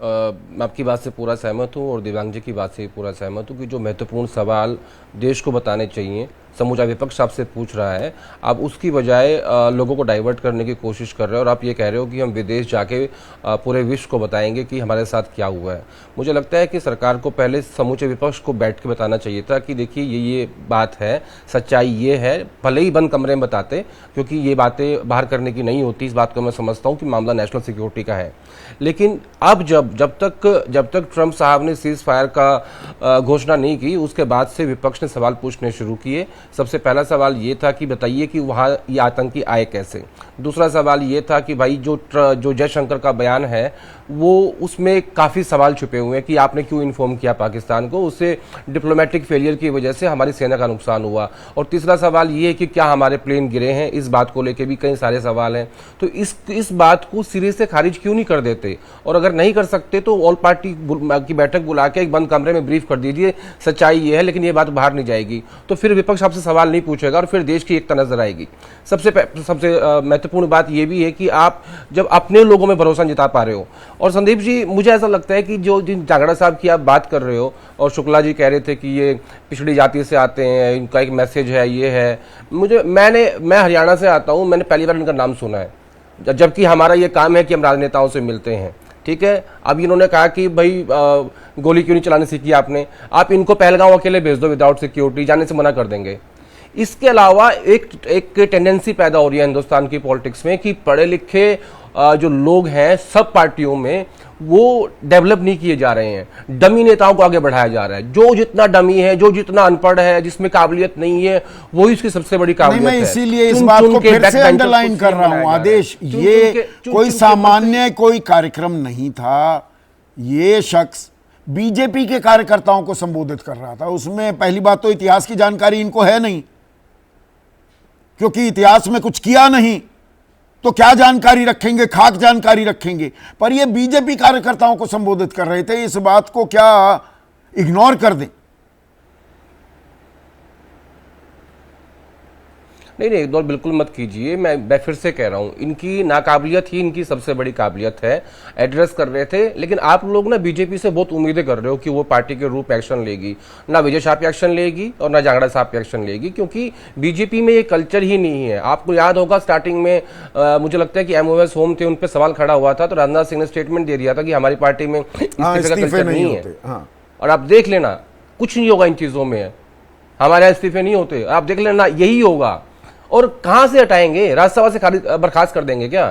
मैं आपकी बात से पूरा सहमत हूँ और दिव्यांग जी की बात से पूरा सहमत हूँ कि जो महत्वपूर्ण सवाल देश को बताने चाहिए समूचा विपक्ष आपसे पूछ रहा है, आप उसकी बजाय लोगों को डाइवर्ट करने की कोशिश कर रहे हो और आप ये कह रहे हो कि हम विदेश जाके पूरे विश्व को बताएंगे कि हमारे साथ क्या हुआ है। मुझे लगता है कि सरकार को पहले समूचे विपक्ष को बैठ के बताना चाहिए था कि देखिए ये बात है, सच्चाई ये है, भले ही बंद कमरे में बताते, क्योंकि ये बातें बाहर करने की नहीं होती। इस बात को मैं समझता हूँ कि मामला नेशनल सिक्योरिटी का है। लेकिन अब जब तक ट्रंप साहब ने सीज फायर का घोषणा नहीं की, उसके बाद से विपक्ष ने सवाल पूछने शुरू किए। सबसे पहला सवाल ये था कि बताइए कि वहाँ ये आतंकी आए कैसे। दूसरा सवाल ये था कि भाई जो जयशंकर का बयान है वो उसमें काफ़ी सवाल छुपे हुए हैं कि आपने क्यों इन्फॉर्म किया पाकिस्तान को, उससे डिप्लोमेटिक फेलियर की वजह से हमारी सेना का नुकसान हुआ। और तीसरा सवाल ये है कि क्या हमारे प्लेन गिरे हैं, इस बात को लेकर भी कई सारे सवाल हैं। तो इस बात को सिरे से खारिज क्यों नहीं कर देते, और अगर नहीं कर सकते तो ऑल पार्टी की बैठक बुला के एक बंद कमरे में ब्रीफ कर दीजिए, सच्चाई ये है लेकिन ये बात बाहर नहीं जाएगी, तो फिर विपक्ष आपसे सवाल नहीं पूछेगा और फिर देश की एकता नजर आएगी। सबसे महत्वपूर्ण बात यह भी है कि आप जब अपने लोगों में भरोसा जिता पा रहे हो और संदीप जी, मुझे ऐसा लगता है कि जो जिन जांगड़ा साहब की आप बात कर रहे हो और शुक्ला जी कह रहे थे कि ये पिछड़ी जाति से आते हैं, इनका एक मैसेज है, ये है, मैं हरियाणा से आता हूँ, मैंने पहली बार इनका नाम सुना है, जबकि हमारा ये काम है कि हम राजनेताओं से मिलते हैं। ठीक है, अब इन्होंने कहा कि भाई गोली क्यों नहीं चलाने सीखी आपने, आप इनको पहलगांव अकेले भेज दो विदाउट सिक्योरिटी, जाने से मना कर देंगे। इसके अलावा एक टेंडेंसी पैदा हो रही है हिंदुस्तान की पॉलिटिक्स में कि पढ़े लिखे जो लोग हैं सब पार्टियों में वो डेवलप नहीं किए जा रहे हैं, डमी नेताओं को आगे बढ़ाया जा रहा है। जो जितना डमी है, जो जितना अनपढ़ है, जिसमें काबिलियत नहीं है, वही उसकी सबसे बड़ी काबिलियत है।
मैं इसीलिए इस बात को फिर से अंडरलाइन कर रहा हूं आदेश, ये कोई सामान्य कोई कार्यक्रम नहीं था। ये शख्स बीजेपी के कार्यकर्ताओं को संबोधित कर रहा था। उसमें पहली बात तो इतिहास की जानकारी इनको है नहीं, क्योंकि इतिहास में कुछ किया नहीं तो क्या जानकारी रखेंगे, खाक जानकारी रखेंगे। पर ये बीजेपी कार्यकर्ताओं को संबोधित कर रहे थे, इस बात को क्या इग्नोर कर दें?
नहीं, इग्नोर बिल्कुल मत कीजिए। मैं फिर से कह रहा हूं, इनकी नाकाबिलियत ही इनकी सबसे बड़ी काबिलियत है। एड्रेस कर रहे थे, लेकिन आप लोग ना बीजेपी से बहुत उम्मीदें कर रहे हो कि वो पार्टी के रूप एक्शन लेगी। ना विजय शाह पे एक्शन लेगी और ना जांगड़ा साहब पे एक्शन लेगी, क्योंकि बीजेपी में ये कल्चर ही नहीं है। आपको याद होगा स्टार्टिंग में मुझे लगता है कि MOS होम थे, उन पर सवाल खड़ा हुआ था, तो राजनाथ सिंह ने स्टेटमेंट दे दिया था कि हमारी पार्टी में इस्तीफे का कल्चर नहीं है। और आप देख लेना, कुछ नहीं होगा इन चीजों में, हमारे यहाँ इस्तीफे नहीं होते। आप देख लेना, यही होगा। और कहां से हटाएंगे? राज्यसभा से बर्खास्त कर देंगे क्या?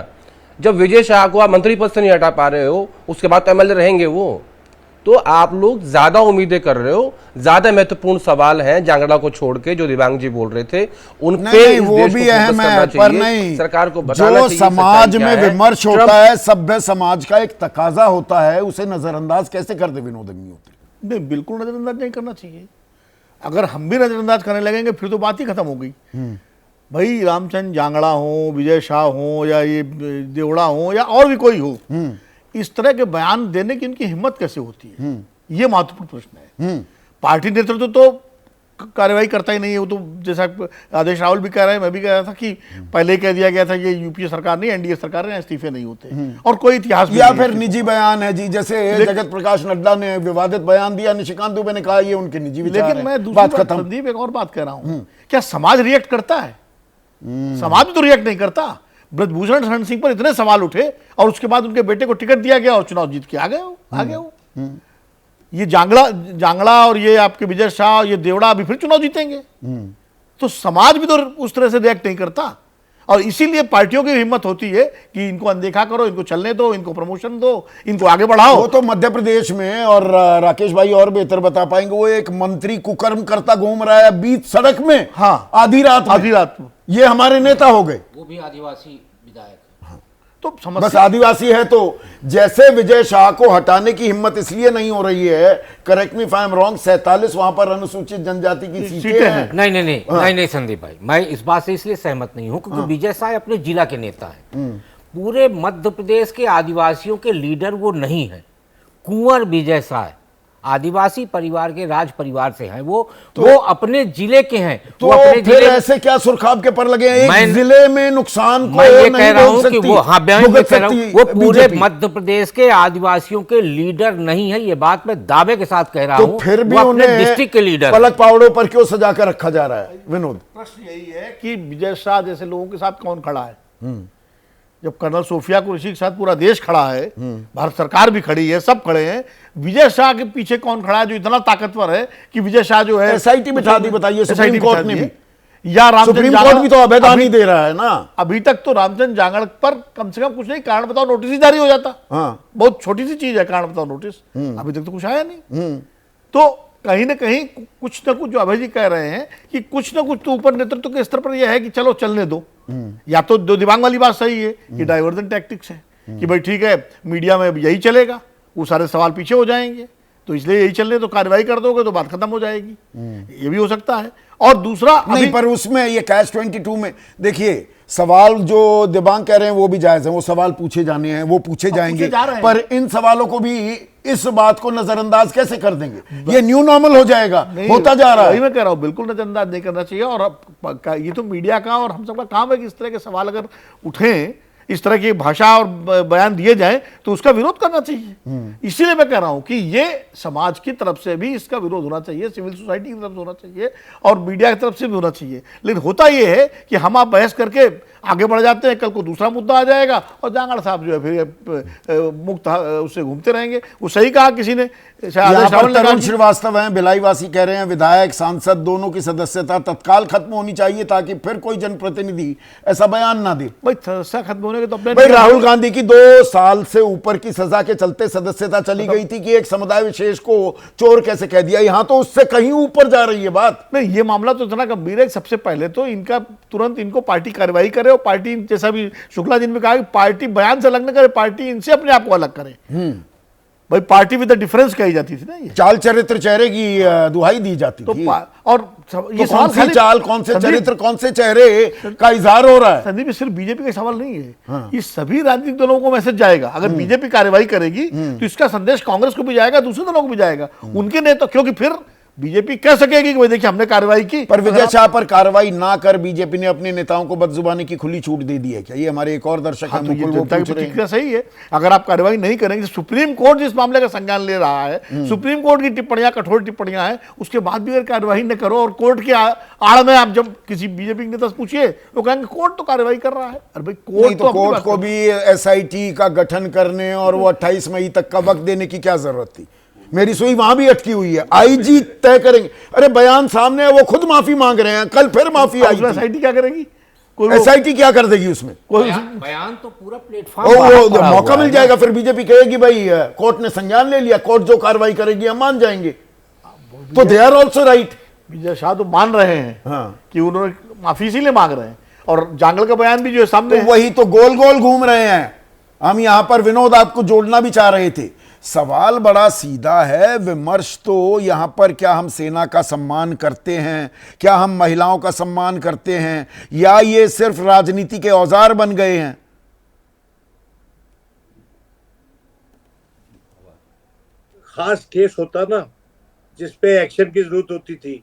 जब विजय शाह को आप मंत्री पद से नहीं हटा पा रहे हो, उसके बाद तो MLA रहेंगे वो। तो आप लोग ज्यादा उम्मीदें कर रहे हो। ज्यादा महत्वपूर्ण सवाल हैं जांगड़ा को छोड़ के, जो दिव्यांग जी बोल रहे थे उन पे
वो भी अहम है, पर नहीं,
सरकार को बताना
जो समाज में विमर्श होता है, सभ्य समाज का एक तकाजा होता है, उसे नजरअंदाज कैसे कर दे विनोद अग्निहोत्री?
नहीं, बिल्कुल नजरअंदाज नहीं करना चाहिए। अगर हम भी नजरअंदाज करने लगेंगे फिर तो बात ही खत्म हो गई। भाई रामचंद्र जांगड़ा हो, विजय शाह हो, या ये देवड़ा हो, या और भी कोई हो, इस तरह के बयान देने की इनकी हिम्मत कैसे होती है, ये महत्वपूर्ण प्रश्न है। पार्टी नेतृत्व तो कार्रवाई करता ही नहीं है। वो तो जैसा आदेश राहुल भी कह रहे हैं, मैं भी कह रहा था कि पहले कह दिया गया था ये UPA सरकार नहीं, NDA सरकार है, इस्तीफे नहीं होते, और कोई इतिहास
या फिर निजी बयान है जी, जैसे जगत प्रकाश नड्डा ने विवादित बयान दिया, निशिकांत दुबे ने कहा ये उनके निजी विचार हैं।
लेकिन मैं दूसरी बात संदीप एक और बात कह रहा हूं, क्या समाज रिएक्ट करता है? समाज भी तो रिएक्ट नहीं करता। ब्रजभूषण शरण सिंह पर इतने सवाल उठे और उसके बाद उनके बेटे को टिकट दिया गया और चुनाव जीत के आ गए हो। ये जांगड़ा और ये आपके विजय शाह, ये देवड़ा अभी फिर चुनाव जीतेंगे। तो समाज भी तो उस तरह से रिएक्ट नहीं करता, और इसीलिए पार्टियों की हिम्मत होती है कि इनको अनदेखा करो, इनको चलने दो, इनको प्रमोशन दो, इनको आगे बढ़ाओ।
वो तो मध्य प्रदेश में, और राकेश भाई और बेहतर बता पाएंगे, वो एक मंत्री कुकर्म करता घूम रहा है बीच सड़क में,
हाँ,
आधी रात में। ये हमारे नेता हो गए,
वो भी आदिवासी विधायक।
तो बस आदिवासी है। तो जैसे विजय शाह को हटाने की हिम्मत इसलिए नहीं हो रही है, correct me if I am wrong, 47 वहां पर अनुसूचित जनजाति की सीटें हैं।
नहीं संदीप भाई, मैं इस बात से इसलिए सहमत नहीं हूं क्योंकि विजय शाह अपने जिला के नेता हैं। पूरे मध्य प्रदेश के आदिवासियों के लीडर वो नहीं है। कुंवर विजय शाह आदिवासी परिवार के राज परिवार से हैं, वो अपने जिले के हैं।
तो
वो अपने
फिर ऐसे क्या सुरखाब के पर लगे हैं? एक जिले में नुकसान को
मैं ये
नहीं
कह रहा
बोल
हूं
सकती,
कि वो, हाँ, मैं कह रहा हूं वो पूरे
बीजेपी।
मध्य प्रदेश के आदिवासियों के लीडर नहीं है। ये बात मैं दावे के साथ कह रहा हूं।
तो फिर भी
वो अपने
उन्हें
डिस्ट्रिक्ट के लीडर
पलक पावड़ों पर क्यों सजा कर रखा जा रहा है विनोद?
प्रश्न यही है कि विजय शाह जैसे लोगों के साथ कौन खड़ा है? जब कर्नल सोफिया कुरैशी के साथ पूरा देश खड़ा है, भारत सरकार भी खड़ी है, सब खड़े हैं, विजय शाह के पीछे कौन खड़ा है जो इतना ताकतवर है कि विजय शाह जो है
SIT बिठा दी, बताइए सुप्रीम कोर्ट ने भी,
या
सुप्रीम कोर्ट भी तो अभेदान ही दे रहा है ना।
अभी तक तो रामचंद्र जांगड़ पर कम से कम कुछ नहीं, कारण बताओ नोटिस ही जारी हो जाता। बहुत छोटी सी चीज है कारण बताओ नोटिस, अभी तक तो कुछ आया नहीं। तो कहीं ना कहीं कुछ ना कुछ, जो अभय जी कह रहे हैं कि कुछ ना कुछ तो ऊपर नेतृत्व के स्तर पर यह है कि चलो चलने दो। या तो दिमाग वाली बात सही है कि डाइवर्जन टैक्टिक्स है कि भाई ठीक है मीडिया में यही चलेगा, वो सारे सवाल पीछे हो जाएंगे, तो इसलिए यही चलने, तो कार्रवाई कर दोगे तो बात खत्म हो जाएगी। ये भी हो सकता है। और दूसरा
नहीं, पर उसमें ये कैच 22 में देखिए, सवाल जो दिबांग कह रहे हैं वो भी जायज है, वो सवाल पूछे जाने हैं, वो पूछे जाएंगे, पर इन सवालों को भी इस बात को नजरअंदाज कैसे कर देंगे? ये न्यू नॉर्मल हो जाएगा, होता जा रहा है।
मैं कह रहा हूं बिल्कुल नजरअंदाज नहीं करना चाहिए। और ये तो मीडिया का और हम सबका काम है कि इस तरह के सवाल अगर उठे,
इस तरह की भाषा और बयान दिए जाए तो उसका विरोध करना चाहिए। इसीलिए मैं कह रहा हूं कि ये समाज की तरफ से भी इसका विरोध होना चाहिए, सिविल सोसाइटी की तरफ से होना चाहिए और मीडिया की तरफ से भी होना चाहिए। लेकिन होता यह है कि हम आप बहस करके आगे बढ़ जाते हैं, कल को दूसरा मुद्दा आ जाएगा और जांगड़ साहब जो है फिर मुक्त उससे घूमते रहेंगे। वो सही कहा किसी ने,
यहाँ पर तरुण श्रीवास्तव हैं, भिलाईवासी कह रहे हैं विधायक सांसद दोनों की सदस्यता तत्काल खत्म होनी चाहिए ताकि फिर कोई जनप्रतिनिधि ऐसा बयान ना दे।
भाई सदस्यता खत्म होने के तो अपने
भाई राहुल गांधी की 2 साल से ऊपर की सजा के चलते सदस्यता चली गई थी कि एक समुदाय विशेष को चोर कैसे कह दिया, यहां तो उससे कहीं ऊपर जा रही है बात।
नहीं, ये मामला तो इतना गंभीर है। सबसे पहले तो इनका तुरंत इनको पार्टी कार्रवाई करे और पार्टी, जैसा भी शुक्ला जी ने कहा कि पार्टी बयान से अलग न करे, पार्टी इनसे अपने आप को अलग करे। भाई पार्टी विद द डिफरेंस कही जाती थी ना, ये
चाल चरित्र चेहरे की दुहाई दी जाती
तो
थी।
और ये
तो कौन सी चाल, कौन से चरित्र, कौन से चेहरे का इजहार हो रहा है?
संदीप, ये सिर्फ बीजेपी का सवाल नहीं है, ये सभी राजनीतिक दलों को मैसेज जाएगा। अगर बीजेपी कार्रवाई करेगी तो इसका संदेश कांग्रेस को भी जाएगा, दूसरे दलों को भी जाएगा, उनके नेता, क्योंकि फिर बीजेपी कह सकेगी कि भाई देखिए हमने कार्रवाई की।
पर विजय शाह पर कार्रवाई ना कर बीजेपी ने अपने नेताओं को बदजुबानी की खुली छूट दे दी है क्या? ये हमारे एक और दर्शक हैं,
तो ये
मुकुल, वो
जनता की
पूछ रहे हैं।
प्रतिक्रिया सही है। अगर आप कार्रवाई नहीं करेंगे, सुप्रीम कोर्ट जिस मामले का संज्ञान ले रहा है, सुप्रीम कोर्ट की टिप्पणियां कठोर टिप्पणियां हैं, उसके बाद भी अगर कार्रवाई न करो और कोर्ट के आड़ में आप जब किसी बीजेपी के नेता से पूछिए वो कहेंगे कोर्ट तो कार्रवाई कर रहा है। अरे भाई
कोर्ट को भी एसआईटी का गठन करने और वो 28 मई तक का वक्त देने की क्या जरूरत थी? मेरी सुई वहां भी अटकी हुई है, आईजी तय करेंगे। अरे बयान सामने है, वो खुद माफी मांग रहे हैं, कल फिर माफी आई।
एसआईटी क्या करेगी?
एसआईटी क्या कर देगी उसमें?
बयान तो पूरा प्लेटफॉर्म
मौका मिल जाएगा, फिर बीजेपी कहेगी भाई कोर्ट ने संज्ञान ले लिया, कोर्ट जो कार्रवाई करेगी हम मान जाएंगे। तो they are also right.
Vijay Shah तो मान रहे हैं कि उन्होंने माफी इसीलिए मांग रहे हैं, और जांगल का बयान भी जो है सामने,
वही तो गोल गोल घूम रहे हैं। हम यहां पर विनोद आपको जोड़ना भी चाह रहे थे। सवाल बड़ा सीधा है, विमर्श तो यहां पर क्या हम सेना का सम्मान करते हैं, क्या हम महिलाओं का सम्मान करते हैं, या ये सिर्फ राजनीति के औजार बन गए हैं?
खास केस होता ना जिसपे एक्शन की जरूरत होती थी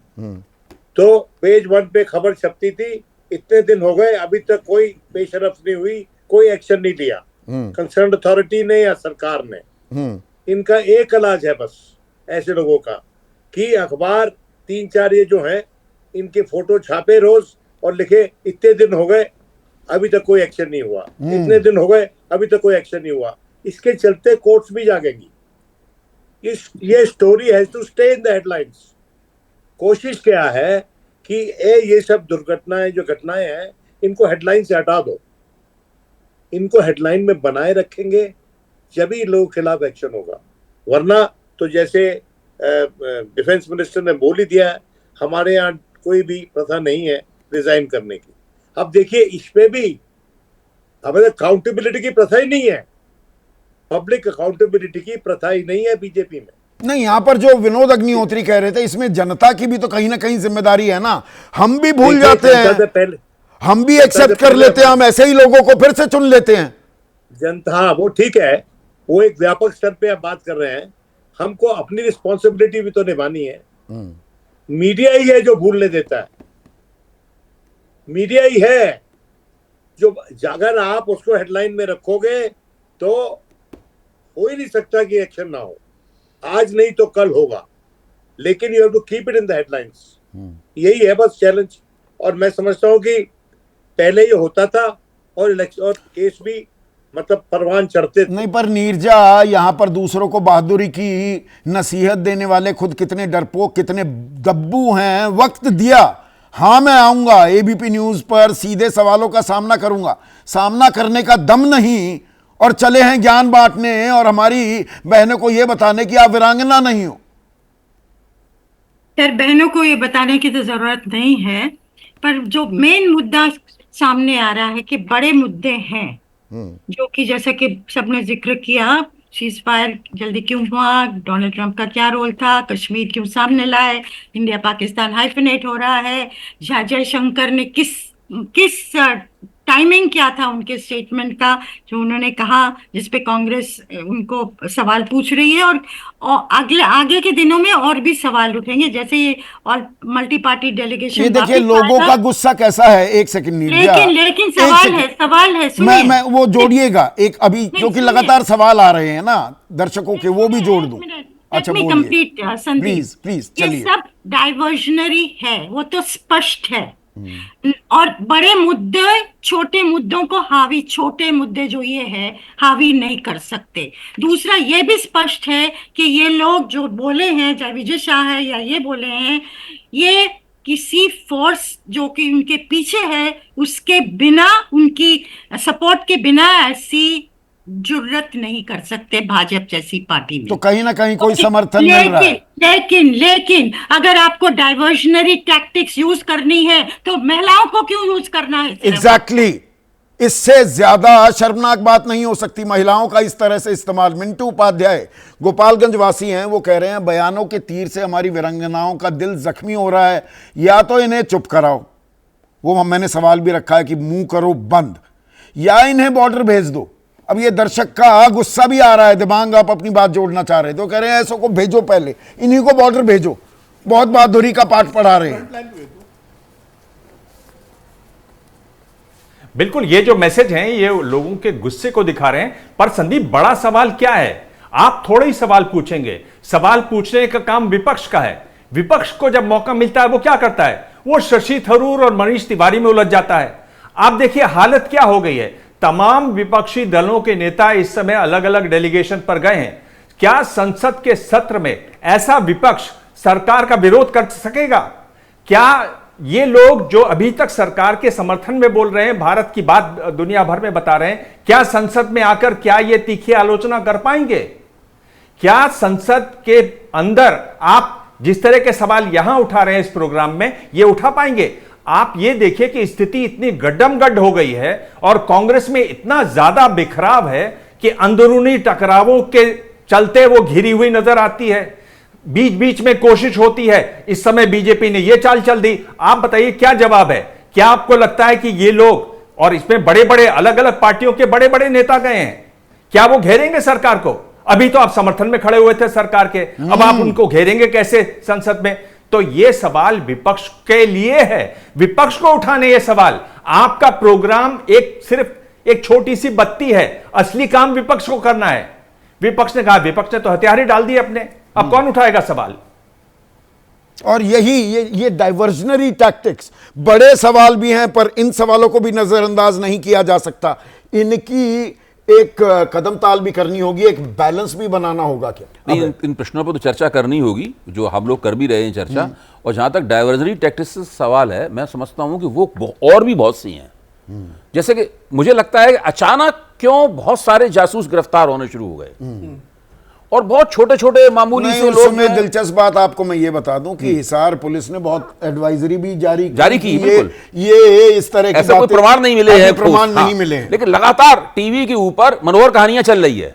तो पेज 1 पे खबर छपती थी, इतने दिन हो गए अभी तक कोई पेशरफ नहीं हुई, कोई एक्शन नहीं लिया कंसर्न अथॉरिटी ने या सरकार ने। इनका एक इलाज है बस ऐसे लोगों का कि अखबार 3-4 ये जो हैं इनके फोटो छापे रोज और लिखे इतने दिन हो गए अभी तक कोई एक्शन नहीं हुआ, इतने दिन हो गए अभी तक कोई एक्शन नहीं हुआ। इसके चलते कोर्ट्स भी जागेंगी। ये story has to stay in the headlines. कोशिश क्या है कि ये सब दुर्घटनाएं जो घटनाएं हैं इनको हेडलाइन से हटा दो, इनको हेडलाइन में बनाए रखेंगे जब ही लोगों के खिलाफ एक्शन होगा, वरना तो जैसे डिफेंस मिनिस्टर ने बोल ही दिया है हमारे यहाँ कोई भी प्रथा नहीं है रिजाइन करने की। अब देखिए इस पे भी हमें अकाउंटेबिलिटी की प्रथा ही नहीं है, पब्लिक अकाउंटेबिलिटी की प्रथा ही नहीं है बीजेपी में।
नहीं, यहां पर जो विनोद अग्निहोत्री कह रहे थे इसमें जनता की भी तो कहीं ना कहीं जिम्मेदारी है ना। हम भी भूल जाते हैं, हम भी एक्सेप्ट कर लेते हैं, हम ऐसे ही लोगों को फिर से चुन लेते हैं।
जनता, हाँ वो ठीक है, वो एक व्यापक स्तर पे आप बात कर रहे हैं, हमको अपनी रिस्पॉन्सिबिलिटी भी तो निभानी है। मीडिया ही है जो भूलने देता है, मीडिया ही है जो, अगर आप उसको हेडलाइन में रखोगे तो हो ही नहीं सकता कि एक्शन ना हो, आज नहीं तो कल होगा, लेकिन you have to keep it in the headlines. यही है बस चैलेंज। और मैं समझता हूं कि पहले ये होता था और इलेक्शन और केस भी मतलब परवान चढ़ते थे।
नहीं, पर नीरजा यहां पर दूसरों को बहादुरी की नसीहत देने वाले खुद कितने डरपोक, कितने गब्बू हैं। वक्त दिया, हाँ मैं आऊंगा एबीपी न्यूज पर, सीधे सवालों का सामना करूंगा, सामना करने का दम नहीं, और चले हैं ज्ञान बांटने और हमारी बहनों को यह बताने कि आप वीरांगना नहीं हो।
सर, बहनों को ये बताने की तो जरूरत नहीं है, पर जो मेन मुद्दा सामने आ रहा है कि बड़े मुद्दे हैं जो कि जैसा कि सबने जिक्र किया, सीज फायर जल्दी क्यों हुआ, डोनाल्ड ट्रंप का क्या रोल था, कश्मीर क्यों सामने लाए, इंडिया पाकिस्तान हाइफिनेट हो रहा है, जयशंकर ने किस टाइमिंग क्या था उनके स्टेटमेंट का जो उन्होंने कहा, जिसपे कांग्रेस उनको सवाल पूछ रही है, और अगले आगे के दिनों में और भी सवाल उठेंगे जैसे ये और मल्टी पार्टी डेलीगेशन।
ये देखिए लोगों का गुस्सा कैसा है। एक सेकंड नीरजा,
लेकिन सवाल है सुनिए।
मैं वो जोड़िएगा एक अभी, क्योंकि लगातार सवाल आ रहे हैं ना दर्शकों के, वो भी जोड़ दूं। अच्छा बोलिए प्लीज प्लीज, चलिए।
ये सब डाइवर्जनरी है, वो तो स्पष्ट है। और बड़े मुद्दे छोटे मुद्दों को हावी, छोटे मुद्दे जो ये है हावी नहीं कर सकते। दूसरा ये भी स्पष्ट है कि ये लोग जो बोले हैं, चाहे विजय शाह है या ये बोले हैं, ये किसी फोर्स जो कि उनके पीछे है उसके बिना, उनकी सपोर्ट के बिना ऐसी जुर्रत नहीं कर सकते भाजपा जैसी पार्टी में।
तो कहीं ना कहीं कोई समर्थन मिल रहा है।
लेकिन अगर आपको डाइवर्जनरी टैक्टिक्स यूज करनी है तो महिलाओं को क्यों यूज करना है?
एग्जैक्टली इससे ज्यादा शर्मनाक बात नहीं हो सकती महिलाओं का इस तरह से इस्तेमाल। मिंटू उपाध्याय गोपालगंज वासी हैं, वो कह रहे हैं बयानों के तीर से हमारी वीरांगनाओं का दिल जख्मी हो रहा है, या तो इन्हें चुप कराओ, वो मैंने सवाल भी रखा है कि मुंह करो बंद, या इन्हें बॉर्डर भेज दो। अब ये दर्शक का गुस्सा भी आ रहा है। दिमाग आप अपनी बात जोड़ना चाह रहे तो कह रहे हैं ऐसों को भेजो, पहले इन्हीं को बॉर्डर भेजो, बहुत बहादुरी का पाठ पढ़ा रहे हैं।
बिल्कुल, ये जो मैसेज हैं ये लोगों के गुस्से को दिखा रहे हैं। पर संदीप, बड़ा सवाल क्या है? आप थोड़े ही सवाल पूछेंगे, सवाल पूछने का काम विपक्ष का है। विपक्ष को जब मौका मिलता है वो क्या करता है? वो शशि थरूर और मनीष तिवारी में उलझ जाता है। आप देखिए हालत क्या हो गई है। तमाम विपक्षी दलों के नेता इस समय अलग अलग डेलीगेशन पर गए हैं। क्या संसद के सत्र में ऐसा विपक्ष सरकार का विरोध कर सकेगा? क्या ये लोग जो अभी तक सरकार के समर्थन में बोल रहे हैं, भारत की बात दुनिया भर में बता रहे हैं, क्या संसद में आकर क्या ये तीखी आलोचना कर पाएंगे? क्या संसद के अंदर आप जिस तरह के सवाल यहां उठा रहे हैं इस प्रोग्राम में, ये उठा पाएंगे? आप ये देखिए कि स्थिति इतनी गड्डमगड्ड हो गई है और कांग्रेस में इतना ज्यादा बिखराव है कि अंदरूनी टकरावों के चलते वो घिरी हुई नजर आती है। बीच बीच में कोशिश होती है। इस समय बीजेपी ने ये चाल चल दी। आप बताइए क्या जवाब है? क्या आपको लगता है कि ये लोग, और इसमें बड़े बड़े अलग अलग पार्टियों के बड़े बड़े नेता गए हैं, क्या वो घेरेंगे सरकार को? अभी तो आप समर्थन में खड़े हुए थे सरकार के, अब आप उनको घेरेंगे कैसे संसद में? तो ये सवाल विपक्ष के लिए है, विपक्ष को उठाने ये सवाल। आपका प्रोग्राम सिर्फ एक छोटी सी बत्ती है, असली काम विपक्ष को करना है। विपक्ष ने कहा, विपक्ष ने तो हथियार ही डाल दिए अपने, अब कौन उठाएगा सवाल?
और ये डाइवर्जनरी टैक्टिक्स, बड़े सवाल भी हैं पर इन सवालों को भी नजरअंदाज नहीं किया जा सकता। इनकी एक कदम ताल भी करनी होगी, एक बैलेंस भी बनाना होगा। क्या
नहीं, इन प्रश्नों पर तो चर्चा करनी होगी, जो हम लोग कर भी रहे हैं चर्चा। और जहां तक डाइवर्जनरी टैक्टिक्स से सवाल है, मैं समझता हूं कि वो और भी बहुत सी हैं। जैसे कि मुझे लगता है कि अचानक क्यों बहुत सारे जासूस गिरफ्तार होने शुरू हो गए, और बहुत छोटे छोटे मामूली से लोग
में। दिलचस्प बात आपको मैं ये बता दूं कि हिसार पुलिस ने बहुत एडवाइजरी भी जारी की। बिल्कुल, ये इस तरह की
ऐसे कोई प्रमाण नहीं मिले हैं,
प्रमाण नहीं मिले हैं,
लेकिन लगातार टीवी के ऊपर मनोहर कहानियां चल रही है।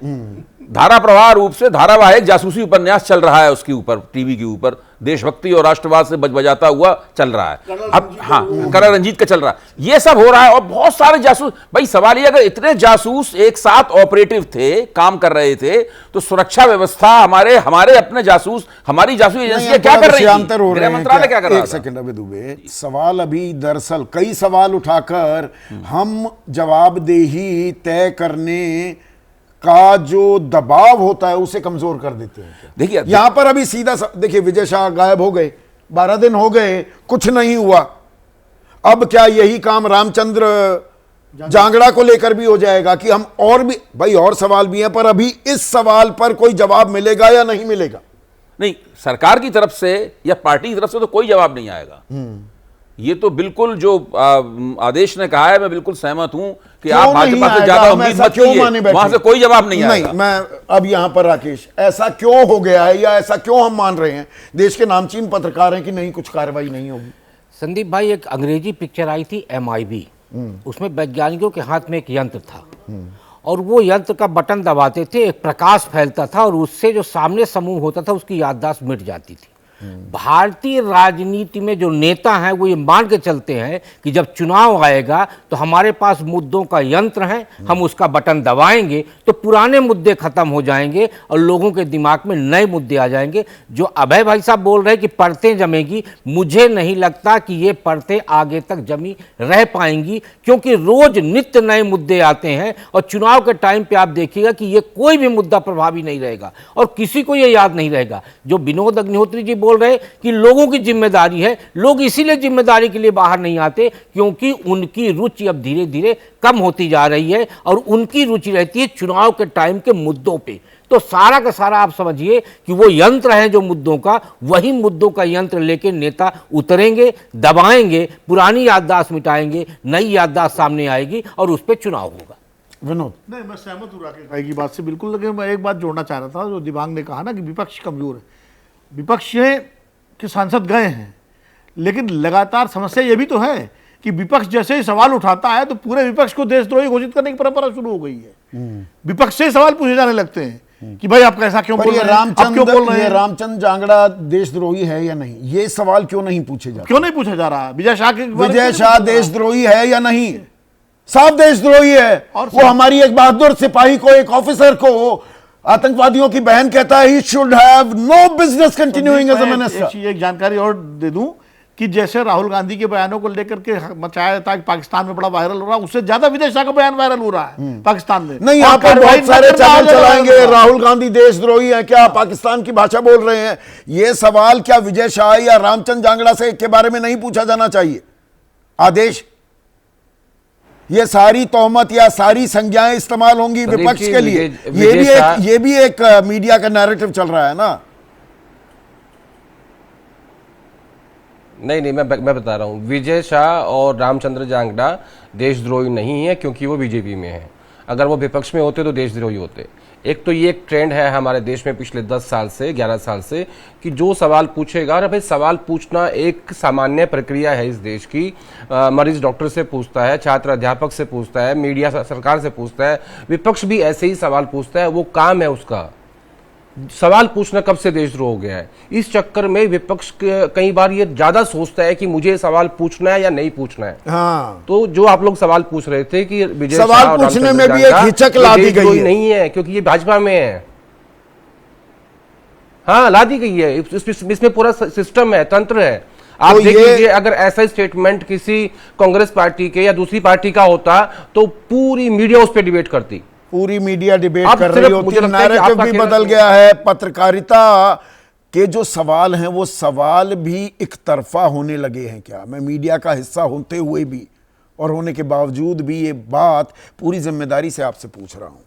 धारा प्रवाह रूप से धारावाहिक जासूसी उपन्यास चल रहा है उसके ऊपर, टीवी के ऊपर देशभक्ति और राष्ट्रवाद से बजाता हुआ चल रहा है। अब हाँ, करण रंजीत का चल रहा है, ये सब हो रहा है। और बहुत सारे जासूस, भाई सवाल ये, अगर इतने जासूस एक साथ ऑपरेटिव थे, काम कर रहे थे, तो सुरक्षा व्यवस्था, हमारे अपने जासूस, हमारी जासूस एजेंसियां क्या कर रही थी? गृह मंत्रालय क्या कर रहा था?
एक सेकंड अभी दुबे, सवाल अभी दरअसल कई सवाल उठाकर हम जवाबदेही तय करने का जो दबाव होता है उसे कमजोर कर देते हैं।
देखिए
यहां पर अभी सीधा देखिए, विजय शाह गायब हो गए, 12 दिन हो गए, कुछ नहीं हुआ। अब क्या यही काम रामचंद्र जांगड़ा को लेकर भी हो जाएगा कि हम और भी, भाई और सवाल भी हैं, पर अभी इस सवाल पर कोई जवाब मिलेगा या नहीं मिलेगा?
नहीं, सरकार की तरफ से या पार्टी की तरफ से तो कोई जवाब नहीं आएगा। ये तो बिल्कुल जो आदेश ने कहा है, मैं बिल्कुल सहमत हूं कि आप भाजपा से ज्यादा उम्मीद मत कीजिए, वहां से कोई जवाब नहीं आएगा।
नहीं, मैं अब यहां पर राकेश, ऐसा क्यों हो गया है या ऐसा क्यों हम मान रहे हैं, देश के नामचीन पत्रकार हैं, कि नहीं कुछ कार्रवाई नहीं होगी?
संदीप भाई, एक अंग्रेजी पिक्चर आई थी MIB, उसमें वैज्ञानिकों के हाथ में एक यंत्र था और वो यंत्र का बटन दबाते थे, एक प्रकाश फैलता था और उससे जो सामने समूह होता था उसकी याददाश्त मिट जाती थी। भारतीय राजनीति में जो नेता हैं वो ये मान के चलते हैं कि जब चुनाव आएगा तो हमारे पास मुद्दों का यंत्र है, हम उसका बटन दबाएंगे तो पुराने मुद्दे खत्म हो जाएंगे और लोगों के दिमाग में नए मुद्दे आ जाएंगे। जो अभय भाई साहब बोल रहे हैं कि परतें जमेगी, मुझे नहीं लगता कि ये परतें आगे तक जमी रह पाएंगी, क्योंकि रोज नित्य नए मुद्दे आते हैं और चुनाव के टाइम पे आप देखिएगा कि ये कोई भी मुद्दा प्रभावी नहीं रहेगा और किसी को ये याद नहीं रहेगा। जो विनोद अग्निहोत्री जी बोल रहे कि लोगों की जिम्मेदारी है, लोग इसीलिए जिम्मेदारी के लिए बाहर नहीं आते क्योंकि उनकी रुचि अब धीरे धीरे कम होती जा रही है और उनकी रुचि रहती है चुनाव के टाइम के मुद्दों पे। तो सारा का सारा आप समझिए कि वो यंत्र है जो मुद्दों का, वही मुद्दों का यंत्र लेके नेता उतरेंगे, दबाएंगे, पुरानी याददाश्त मिटाएंगे, नई याददाश्त सामने आएगी और उस पर चुनाव होगा।
विनोद,
नहीं, मैं सहमत हूँ राकेश भाई की बात से बिल्कुल, लेकिन मैं एक बात जोड़ना चाह रहा था। जो दिबांग ने कहा ना कि विपक्ष कमजोर है, विपक्ष के सांसद गए हैं, लेकिन लगातार समस्या ये भी तो है कि विपक्ष जैसे ही सवाल उठाता है तो पूरे विपक्ष को देशद्रोही घोषित करने की परंपरा शुरू हो गई है। विपक्ष से ही सवाल पूछे जाने लगते हैं कि भाई आप ऐसा क्यों बोल रहे हैं, आप क्यों बोल रहे हैं,
रामचंद जांगड़ा देशद्रोही है या नहीं, ये सवाल क्यों नहीं पूछे जा,
क्यों नहीं पूछा जा रहा?
विजय शाह देशद्रोही है या नहीं? साफ देशद्रोही है। वो हमारी एक बहादुर सिपाही को, एक ऑफिसर को आतंकवादियों की बहन कहता है he should have no business continuing as a minister.
एक जानकारी और दे दूं कि जैसे राहुल गांधी के बयानों को लेकर के मचाया था कि पाकिस्तान में बड़ा वायरल हो रहा है, उससे ज्यादा विजय शाह का बयान वायरल हो रहा है पाकिस्तान में।
नहीं, यहाँ पर बहुत सारे चैनल चलाएंगे राहुल गांधी देशद्रोही है क्या, पाकिस्तान की भाषा बोल रहे हैं। ये सवाल क्या विजय शाह या रामचंद जांगड़ा से के बारे में नहीं पूछा जाना चाहिए? आदेश, ये सारी तोहमत या सारी संज्ञाएं इस्तेमाल होंगी विपक्ष के लिए, ये भी एक मीडिया का नैरेटिव चल रहा है ना।
नहीं, मैं बता रहा हूँ, विजय शाह और रामचंद्र जांगड़ा देशद्रोही नहीं है क्योंकि वो बीजेपी में है। अगर वो विपक्ष में होते तो देशद्रोही होते। एक तो ये एक ट्रेंड है हमारे देश में पिछले 10 साल से, 11 साल से, कि जो सवाल पूछेगा, और भाई सवाल पूछना एक सामान्य प्रक्रिया है इस देश की। मरीज डॉक्टर से पूछता है, छात्र अध्यापक से पूछता है, मीडिया सरकार से पूछता है, विपक्ष भी ऐसे ही सवाल पूछता है, वो काम है उसका। सवाल पूछना कब से देशद्रोह हो गया है? इस चक्कर में विपक्ष कई बार ये ज्यादा सोचता है कि मुझे सवाल पूछना है या नहीं पूछना है।
हाँ।
तो जो आप लोग सवाल पूछ रहे थे कि विजय
सवाल पूछने में भी एक हिचक ला दी गई है।
नहीं है क्योंकि ये भाजपा में है। हाँ, ला दी गई है, इसमें पूरा सिस्टम है, तंत्र है। आप देख लीजिए, अगर ऐसा स्टेटमेंट किसी कांग्रेस पार्टी के या दूसरी पार्टी का होता तो पूरी मीडिया उस पर डिबेट करती,
पूरी मीडिया डिबेट कर रही होती, नैरेटिव भी बदल गया है। पत्रकारिता के जो सवाल हैं वो सवाल भी एक तरफा होने लगे हैं क्या? मैं मीडिया का हिस्सा होते हुए भी और होने के बावजूद भी ये बात पूरी जिम्मेदारी से आपसे पूछ रहा हूं,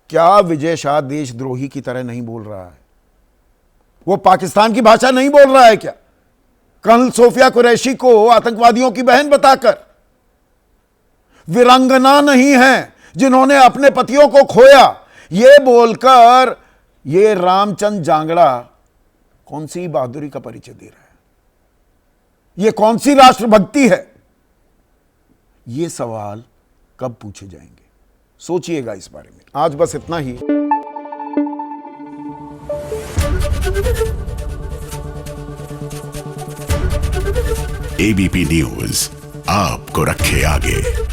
क्या विजय शाह देशद्रोही की तरह नहीं बोल रहा है? वो पाकिस्तान की भाषा नहीं बोल रहा है क्या? कर्नल सोफिया कुरैशी को आतंकवादियों की बहन बताकर, वीरांगना नहीं है जिन्होंने अपने पतियों को खोया, ये बोलकर ये रामचंद जांगड़ा कौन सी बहादुरी का परिचय दे रहा है? ये कौन सी राष्ट्रभक्ति है? ये सवाल कब पूछे जाएंगे? सोचिएगा इस बारे में। आज बस इतना ही।
एबीपी न्यूज आपको रखे आगे।